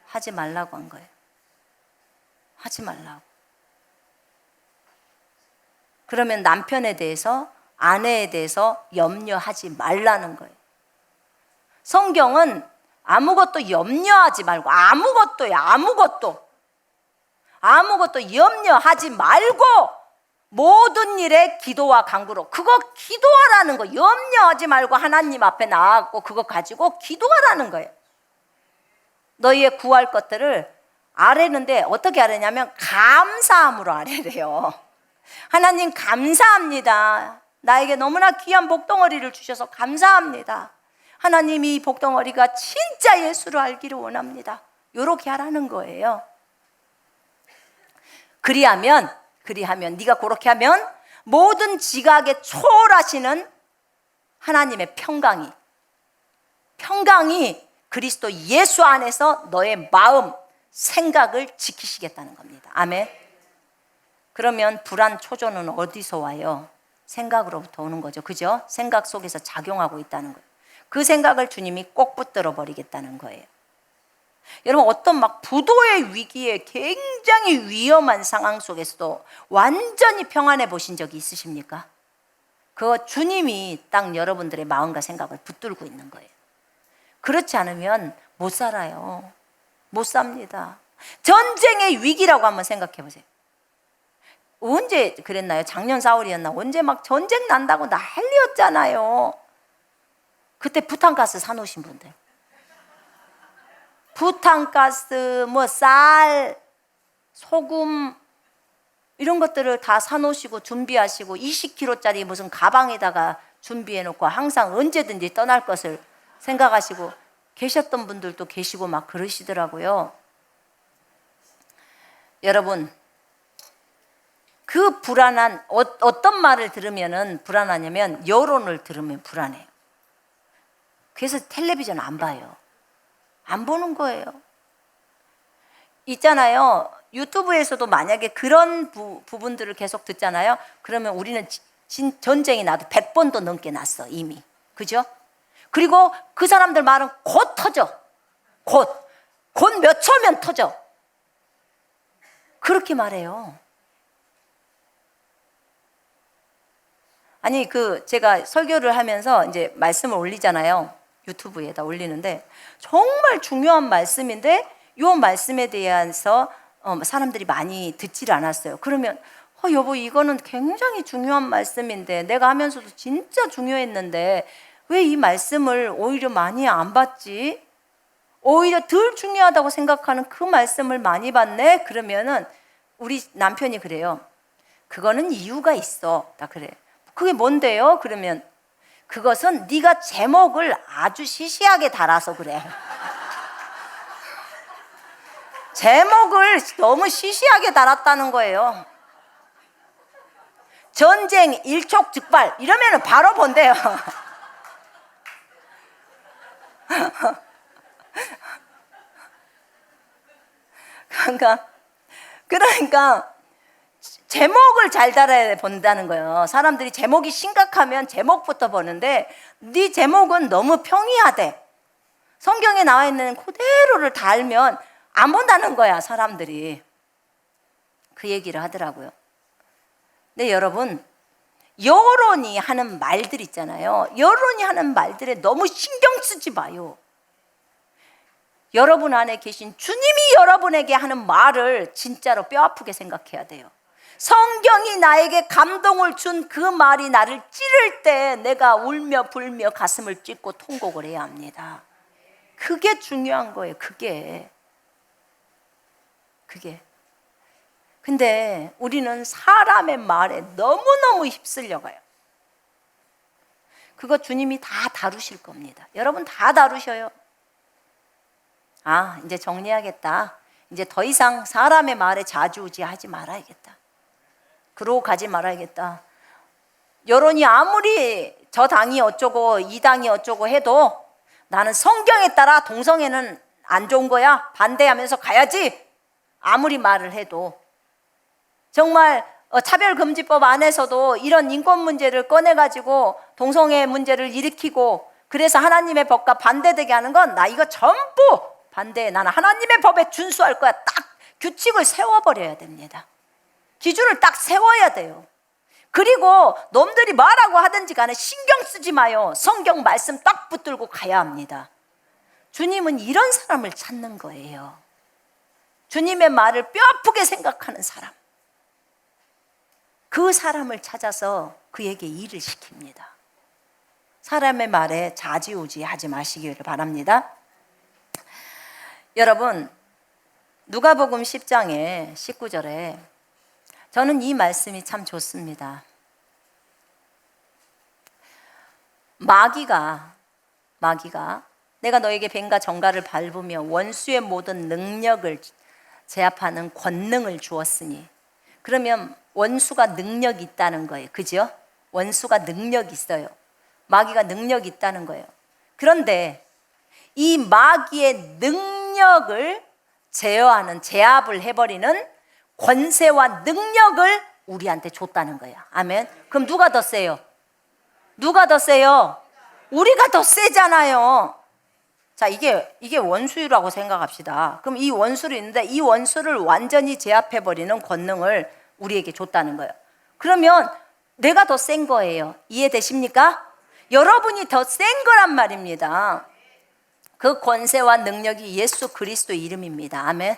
하지 말라고 한 거예요. 하지 말라고. 그러면 남편에 대해서, 아내에 대해서 염려하지 말라는 거예요. 성경은 아무것도 염려하지 말고, 아무것도 염려하지 말고 모든 일에 기도와 간구로. 그거 기도하라는 거. 염려하지 말고 하나님 앞에 나아가고 그거 가지고 기도하라는 거예요. 너희의 구할 것들을 아뢰는데 어떻게 아뢰냐면 감사함으로 아뢰래요. 하나님 감사합니다. 나에게 너무나 귀한 복덩어리를 주셔서 감사합니다. 하나님이 이 복덩어리가 진짜 예수를 알기를 원합니다. 이렇게 하라는 거예요. 그리하면 네가 그렇게 하면 모든 지각에 초월하시는 하나님의 평강이 그리스도 예수 안에서 너의 마음, 생각을 지키시겠다는 겁니다. 아멘. 그러면 불안, 초조는 어디서 와요? 생각으로부터 오는 거죠. 그죠? 생각 속에서 작용하고 있다는 거예요. 그 생각을 주님이 꼭 붙들어 버리겠다는 거예요. 여러분, 어떤 막 부도의 위기에 굉장히 위험한 상황 속에서도 완전히 평안해 보신 적이 있으십니까? 그거 주님이 딱 여러분들의 마음과 생각을 붙들고 있는 거예요. 그렇지 않으면 못 살아요. 못 삽니다. 전쟁의 위기라고 한번 생각해 보세요. 언제 그랬나요? 작년 4월이었나? 언제 막 전쟁 난다고 난리였잖아요. 그때 부탄가스 사놓으신 분들, 부탄가스, 뭐 쌀, 소금 이런 것들을 다 사놓으시고 준비하시고 20kg짜리 무슨 가방에다가 준비해놓고 항상 언제든지 떠날 것을 생각하시고 계셨던 분들도 계시고 막 그러시더라고요. 여러분, 그 불안한 어떤 말을 들으면 불안하냐면 여론을 들으면 불안해요. 그래서 텔레비전 안 봐요. 안 보는 거예요. 있잖아요. 유튜브에서도 만약에 그런 부분들을 계속 듣잖아요. 그러면 우리는 전쟁이 나도 100번도 넘게 났어 이미. 그죠? 그리고 그 사람들 말은 곧 터져. 곧 몇 초면 터져. 그렇게 말해요. 아니 제가 설교를 하면서 이제 말씀을 올리잖아요. 유튜브에다 올리는데 정말 중요한 말씀인데 이 말씀에 대해서 사람들이 많이 듣지를 않았어요. 그러면 여보 이거는 굉장히 중요한 말씀인데 내가 하면서도 진짜 중요했는데 왜 이 말씀을 오히려 많이 안 봤지? 오히려 덜 중요하다고 생각하는 그 말씀을 많이 봤네? 그러면은 우리 남편이 그래요. 그거는 이유가 있어. 다 그래. 그게 뭔데요? 그러면 그것은 네가 제목을 아주 시시하게 달아서 그래. 제목을 너무 시시하게 달았다는 거예요. 전쟁 일촉즉발 이러면 바로 본대요. 그러니까 제목을 잘 달아야 본다는 거예요. 사람들이 제목이 심각하면 제목부터 보는데 네 제목은 너무 평이하대. 성경에 나와 있는 그대로를 다 알면 안 본다는 거야 사람들이. 그 얘기를 하더라고요. 근데 여러분, 여론이 하는 말들 있잖아요. 여론이 하는 말들에 너무 신경 쓰지 마요. 여러분 안에 계신 주님이 여러분에게 하는 말을 진짜로 뼈아프게 생각해야 돼요. 성경이 나에게 감동을 준 그 말이 나를 찌를 때 내가 울며 불며 가슴을 찢고 통곡을 해야 합니다. 그게 중요한 거예요. 그게. 근데 우리는 사람의 말에 너무너무 휩쓸려 가요. 그거 주님이 다 다루실 겁니다. 여러분 다 다루셔요. 이제 정리하겠다. 이제 더 이상 사람의 말에 좌지우지하지 말아야겠다. 그러고 가지 말아야겠다. 여론이 아무리 저 당이 어쩌고 이 당이 어쩌고 해도 나는 성경에 따라 동성애는 안 좋은 거야. 반대하면서 가야지. 아무리 말을 해도. 정말 차별금지법 안에서도 이런 인권 문제를 꺼내가지고 동성애 문제를 일으키고 그래서 하나님의 법과 반대되게 하는 건 나 이거 전부 반대해. 나는 하나님의 법에 준수할 거야. 딱 규칙을 세워버려야 됩니다. 기준을 딱 세워야 돼요. 그리고 놈들이 뭐라고 하든지 간에 신경 쓰지 마요. 성경 말씀 딱 붙들고 가야 합니다. 주님은 이런 사람을 찾는 거예요. 주님의 말을 뼈아프게 생각하는 사람. 그 사람을 찾아서 그에게 일을 시킵니다. 사람의 말에 좌지우지 하지 마시기를 바랍니다. 여러분, 누가복음 10장에 19절에 저는 이 말씀이 참 좋습니다. 마귀가 내가 너에게 뱀과 정갈을 밟으며 원수의 모든 능력을 제압하는 권능을 주었으니, 그러면 원수가 능력이 있다는 거예요. 그죠? 원수가 능력이 있어요. 마귀가 능력이 있다는 거예요. 그런데 이 마귀의 능력을 제어하는, 제압을 해버리는 권세와 능력을 우리한테 줬다는 거예요. 아멘. 그럼 누가 더 세요? 누가 더 세요? 우리가 더 세잖아요. 자, 이게 원수라고 생각합시다. 그럼 이 원수를 있는데 이 원수를 완전히 제압해버리는 권능을 우리에게 줬다는 거예요. 그러면 내가 더 센 거예요. 이해되십니까? 여러분이 더 센 거란 말입니다. 그 권세와 능력이 예수 그리스도 이름입니다. 아멘.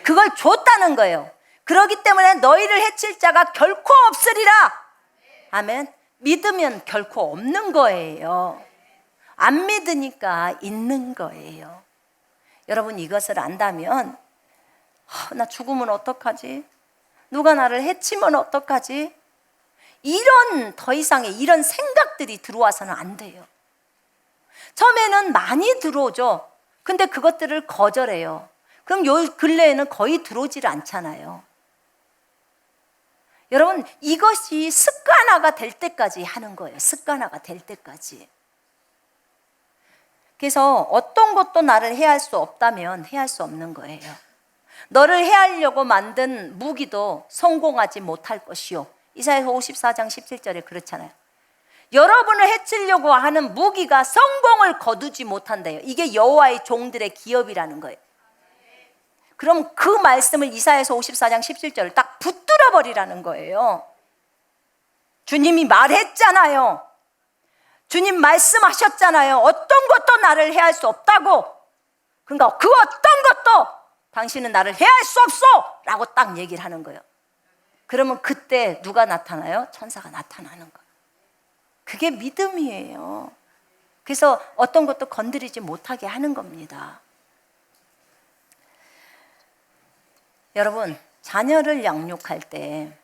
그걸 줬다는 거예요. 그렇기 때문에 너희를 해칠 자가 결코 없으리라. 아멘. 믿으면 결코 없는 거예요. 안 믿으니까 있는 거예요. 여러분, 이것을 안다면 나 죽으면 어떡하지? 누가 나를 해치면 어떡하지? 더 이상의 이런 생각들이 들어와서는 안 돼요. 처음에는 많이 들어오죠. 근데 그것들을 거절해요. 그럼 요 근래에는 거의 들어오질 않잖아요. 여러분, 이것이 습관화가 될 때까지 하는 거예요. 습관화가 될 때까지. 그래서 어떤 것도 나를 해할 수 없다면 해할 수 없는 거예요. 너를 해하려고 만든 무기도 성공하지 못할 것이요. 이사야서 54장 17절에 그렇잖아요. 여러분을 해치려고 하는 무기가 성공을 거두지 못한대요. 이게 여호와의 종들의 기업이라는 거예요. 그럼 그 말씀을 이사야서 54장 17절을 딱 붙들어 버리라는 거예요. 주님이 말했잖아요. 주님 말씀하셨잖아요. 어떤 것도 나를 해할 수 없다고. 그러니까 그 어떤 것도 당신은 나를 해할 수 없어 라고 딱 얘기를 하는 거예요. 그러면 그때 누가 나타나요? 천사가 나타나는 거예요. 그게 믿음이에요. 그래서 어떤 것도 건드리지 못하게 하는 겁니다. 여러분, 자녀를 양육할 때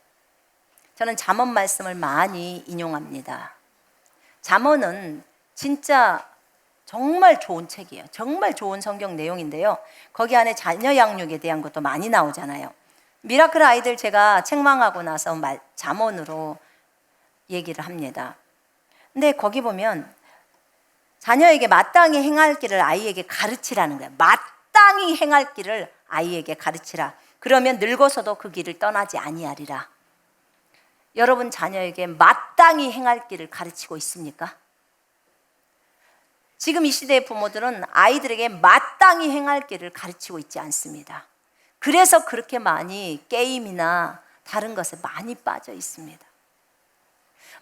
저는 잠언 말씀을 많이 인용합니다. 잠언은 진짜 정말 좋은 책이에요. 정말 좋은 성경 내용인데요. 거기 안에 자녀 양육에 대한 것도 많이 나오잖아요. 미라클 아이들 제가 책망하고 나서 잠언으로 얘기를 합니다. 근데 거기 보면 자녀에게 마땅히 행할 길을 아이에게 가르치라는 거예요. 마땅히 행할 길을 아이에게 가르치라. 그러면 늙어서도 그 길을 떠나지 아니하리라. 여러분 자녀에게 마땅히 행할 길을 가르치고 있습니까? 지금 이 시대의 부모들은 아이들에게 마땅히 행할 길을 가르치고 있지 않습니다. 그래서 그렇게 많이 게임이나 다른 것에 많이 빠져 있습니다.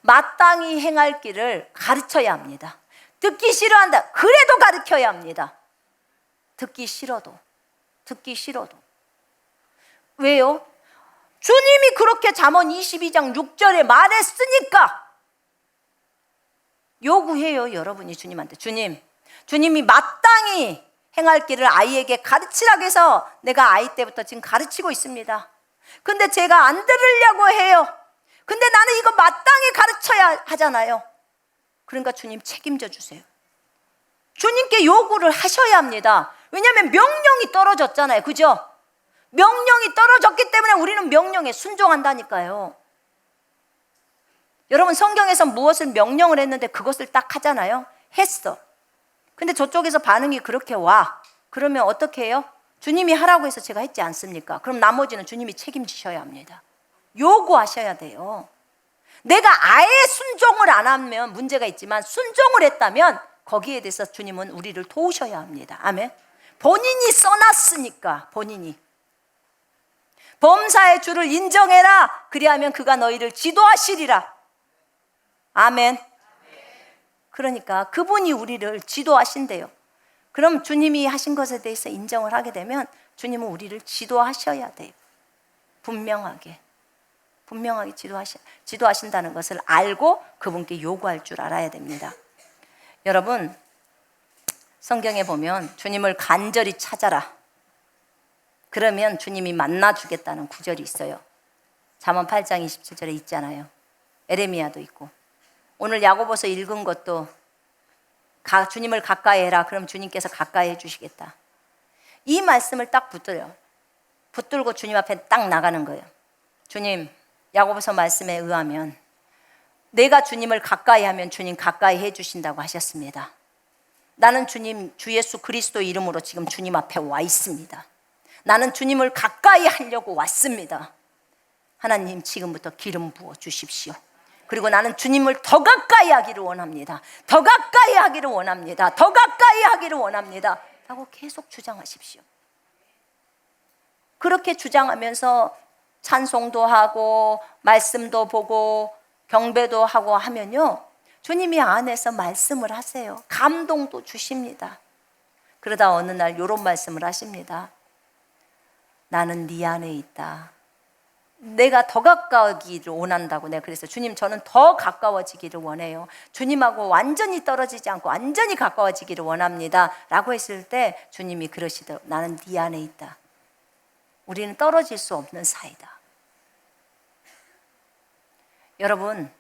마땅히 행할 길을 가르쳐야 합니다. 듣기 싫어한다. 그래도 가르쳐야 합니다. 듣기 싫어도. 왜요? 주님이 그렇게 잠언 22장 6절에 말했으니까 요구해요. 여러분이 주님한테. 주님이 마땅히 행할 길을 아이에게 가르치라고 해서 내가 아이 때부터 지금 가르치고 있습니다. 근데 제가 안 들으려고 해요. 근데 나는 이거 마땅히 가르쳐야 하잖아요. 그러니까 주님 책임져 주세요. 주님께 요구를 하셔야 합니다. 왜냐하면 명령이 떨어졌잖아요. 그죠? 명령이 떨어졌기 때문에 우리는 명령에 순종한다니까요. 여러분 성경에서 무엇을 명령을 했는데 그것을 딱 하잖아요. 했어. 근데 저쪽에서 반응이 그렇게 와. 그러면 어떻게 해요? 주님이 하라고 해서 제가 했지 않습니까? 그럼 나머지는 주님이 책임지셔야 합니다. 요구하셔야 돼요. 내가 아예 순종을 안 하면 문제가 있지만 순종을 했다면 거기에 대해서 주님은 우리를 도우셔야 합니다. 아멘. 본인이 써놨으니까. 본인이 범사의 주를 인정해라. 그리하면 그가 너희를 지도하시리라. 아멘. 그러니까 그분이 우리를 지도하신대요. 그럼 주님이 하신 것에 대해서 인정을 하게 되면 주님은 우리를 지도하셔야 돼요. 분명하게 지도하신다는 것을 알고 그분께 요구할 줄 알아야 됩니다. 여러분 성경에 보면 주님을 간절히 찾아라. 그러면 주님이 만나주겠다는 구절이 있어요. 잠언 8장 27절에 있잖아요. 에레미야도 있고 오늘 야고보서 읽은 것도 주님을 가까이 해라. 그럼 주님께서 가까이 해주시겠다. 이 말씀을 딱 붙들고 주님 앞에 딱 나가는 거예요. 주님, 야고보서 말씀에 의하면 내가 주님을 가까이 하면 주님 가까이 해주신다고 하셨습니다. 나는 주님, 주 예수 그리스도 이름으로 지금 주님 앞에 와 있습니다. 나는 주님을 가까이 하려고 왔습니다. 하나님 지금부터 기름 부어 주십시오. 그리고 나는 주님을 더 가까이 하기를 원합니다. 더 가까이 하기를 원합니다. 더 가까이 하기를 원합니다. 라고 계속 주장하십시오. 그렇게 주장하면서 찬송도 하고 말씀도 보고 경배도 하고 하면요 주님이 안에서 말씀을 하세요. 감동도 주십니다. 그러다 어느 날 이런 말씀을 하십니다. 나는 네 안에 있다. 내가 더 가까워지기를 원한다고 내가 그랬어요. 주님, 저는 더 가까워지기를 원해요. 주님하고 완전히 떨어지지 않고 완전히 가까워지기를 원합니다 라고 했을 때 주님이 그러시더라고요. 나는 네 안에 있다. 우리는 떨어질 수 없는 사이다. 여러분,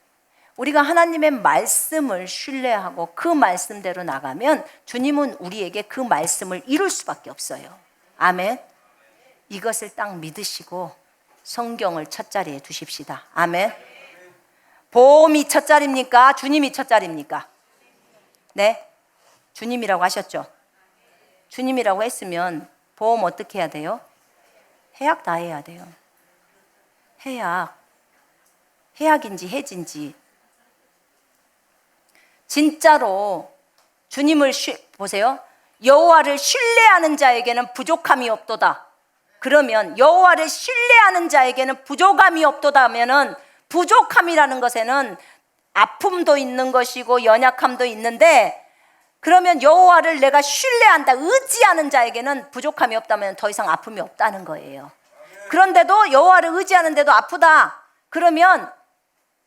우리가 하나님의 말씀을 신뢰하고 그 말씀대로 나가면 주님은 우리에게 그 말씀을 이룰 수밖에 없어요. 아멘. 이것을 딱 믿으시고 성경을 첫 자리에 두십시다. 아멘. 보험이 첫 자리입니까? 주님이 첫 자리입니까? 네, 주님이라고 하셨죠. 주님이라고 했으면 보험 어떻게 해야 돼요? 해약 다 해야 돼요. 해약인지 해진지. 진짜로 주님을 보세요. 여호와를 신뢰하는 자에게는 부족함이 없도다. 그러면 여호와를 신뢰하는 자에게는 부족함이 없도다 하면은, 부족함이라는 것에는 아픔도 있는 것이고 연약함도 있는데, 그러면 여호와를 내가 신뢰한다, 의지하는 자에게는 부족함이 없다면 더 이상 아픔이 없다는 거예요. 그런데도 여호와를 의지하는데도 아프다. 그러면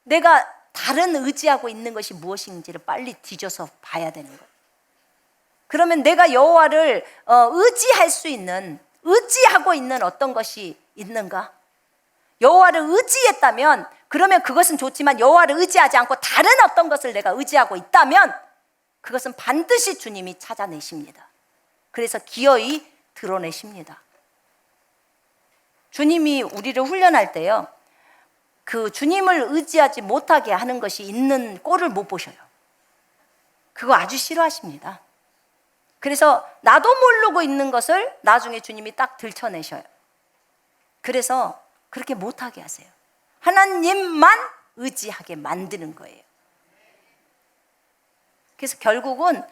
내가 다른 의지하고 있는 것이 무엇인지를 빨리 뒤져서 봐야 되는 거예요. 그러면 내가 여호와를 의지할 수 있는, 의지하고 있는 어떤 것이 있는가? 여호와를 의지했다면, 그러면 그것은 좋지만 여호와를 의지하지 않고 다른 어떤 것을 내가 의지하고 있다면 그것은 반드시 주님이 찾아내십니다. 그래서 기어이 드러내십니다. 주님이 우리를 훈련할 때요, 그 주님을 의지하지 못하게 하는 것이 있는 꼴을 못 보셔요. 그거 아주 싫어하십니다. 그래서 나도 모르고 있는 것을 나중에 주님이 딱 들춰내셔요. 그래서 그렇게 못하게 하세요. 하나님만 의지하게 만드는 거예요. 그래서 결국은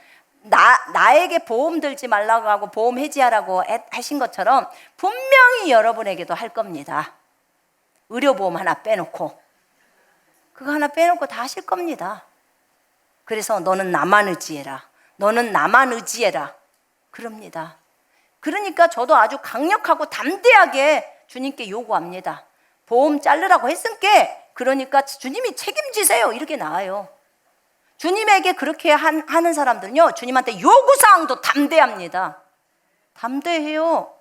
나에게 보험 들지 말라고 하고 보험 해지하라고 하신 것처럼 분명히 여러분에게도 할 겁니다. 의료보험 하나 빼놓고, 그거 하나 빼놓고 다 하실 겁니다. 그래서 너는 나만 의지해라, 너는 나만 의지해라, 그럽니다. 그러니까 저도 아주 강력하고 담대하게 주님께 요구합니다. 보험 자르라고 했으니까 그러니까 주님이 책임지세요, 이렇게 나와요. 주님에게 그렇게 하는 사람들은요, 주님한테 요구사항도 담대합니다. 담대해요.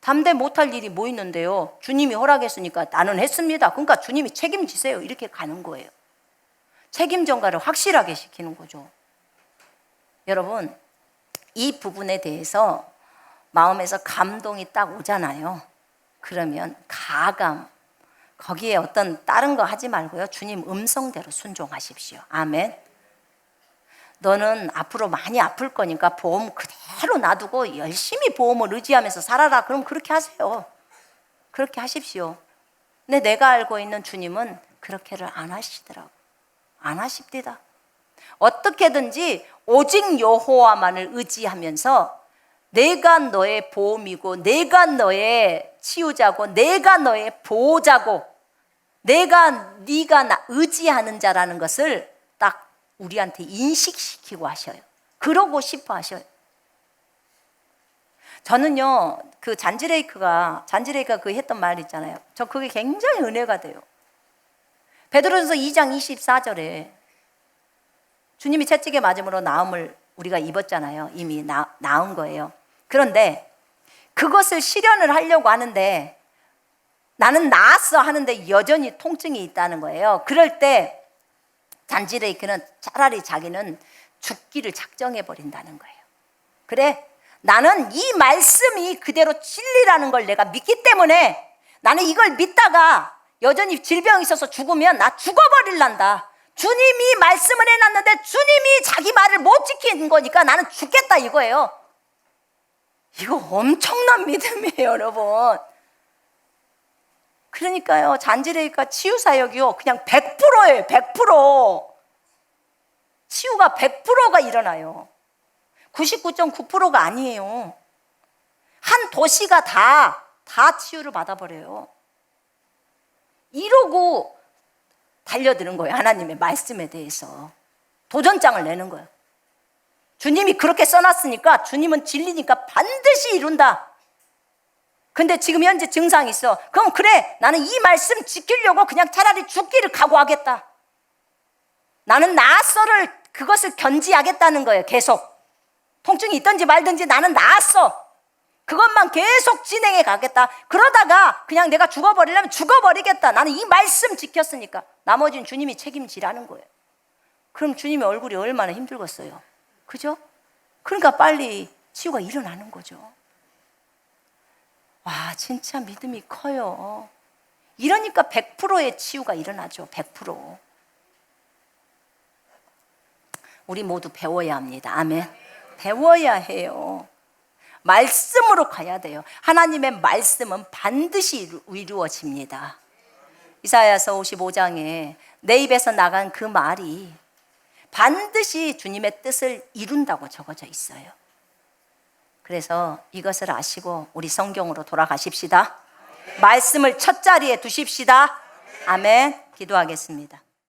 담대 못할 일이 뭐 있는데요. 주님이 허락했으니까 나는 했습니다. 그러니까 주님이 책임지세요, 이렇게 가는 거예요. 책임 전가를 확실하게 시키는 거죠. 여러분, 이 부분에 대해서 마음에서 감동이 딱 오잖아요. 그러면 가감, 거기에 어떤 다른 거 하지 말고요, 주님 음성대로 순종하십시오. 아멘. 너는 앞으로 많이 아플 거니까 보험 그대로 놔두고 열심히 보험을 의지하면서 살아라. 그럼 그렇게 하세요. 그렇게 하십시오. 근데 내가 알고 있는 주님은 그렇게를 안 하시더라고. 안 하십니다. 어떻게든지 오직 여호와만을 의지하면서 내가 너의 보험이고, 내가 너의 치유자고, 내가 너의 보호자고, 네가 나 의지하는 자라는 것을 딱 우리한테 인식시키고 하셔요. 그러고 싶어 하셔요. 저는요, 그 잔지레이크가 그 했던 말 있잖아요. 저 그게 굉장히 은혜가 돼요. 베드로전서 2장 24절에 주님이 채찍에 맞음으로 나음을 우리가 입었잖아요. 이미 나은 거예요. 그런데 그것을 실현을 하려고 하는데, 나는 나았어 하는데 여전히 통증이 있다는 거예요. 그럴 때 잔지레이크는 차라리 자기는 죽기를 작정해 버린다는 거예요. 그래, 나는 이 말씀이 그대로 진리라는 걸 내가 믿기 때문에 나는 이걸 믿다가 여전히 질병이 있어서 죽으면 나 죽어버릴란다. 주님이 말씀을 해놨는데 주님이 자기 말을 못 지키는 거니까 나는 죽겠다, 이거예요. 이거 엄청난 믿음이에요, 여러분. 그러니까요, 잔지레이크가 치유사역이요, 그냥 100%예요. 100%. 치유가 100%가 일어나요. 99.9%가 아니에요. 한 도시가 다 치유를 받아버려요. 이러고 달려드는 거예요. 하나님의 말씀에 대해서 도전장을 내는 거예요. 주님이 그렇게 써놨으니까, 주님은 진리니까 반드시 이룬다. 근데 지금 현재 증상이 있어. 그럼 그래, 나는 이 말씀 지키려고 그냥 차라리 죽기를 각오하겠다. 나는 나았어를 그것을 견지하겠다는 거예요. 계속 통증이 있든지 말든지 나는 나았어, 그것만 계속 진행해 가겠다. 그러다가 그냥 내가 죽어버리려면 죽어버리겠다. 나는 이 말씀 지켰으니까. 나머지는 주님이 책임지라는 거예요. 그럼 주님의 얼굴이 얼마나 힘들겠어요. 그죠? 그러니까 빨리 치유가 일어나는 거죠. 와, 진짜 믿음이 커요. 이러니까 100%의 치유가 일어나죠. 100%. 우리 모두 배워야 합니다. 아멘. 배워야 해요. 말씀으로 가야 돼요. 하나님의 말씀은 반드시 이루어집니다. 이사야서 55장에 내 입에서 나간 그 말이 반드시 주님의 뜻을 이룬다고 적어져 있어요. 그래서 이것을 아시고 우리 성경으로 돌아가십시다. 말씀을 첫 자리에 두십시다. 아멘. 기도하겠습니다.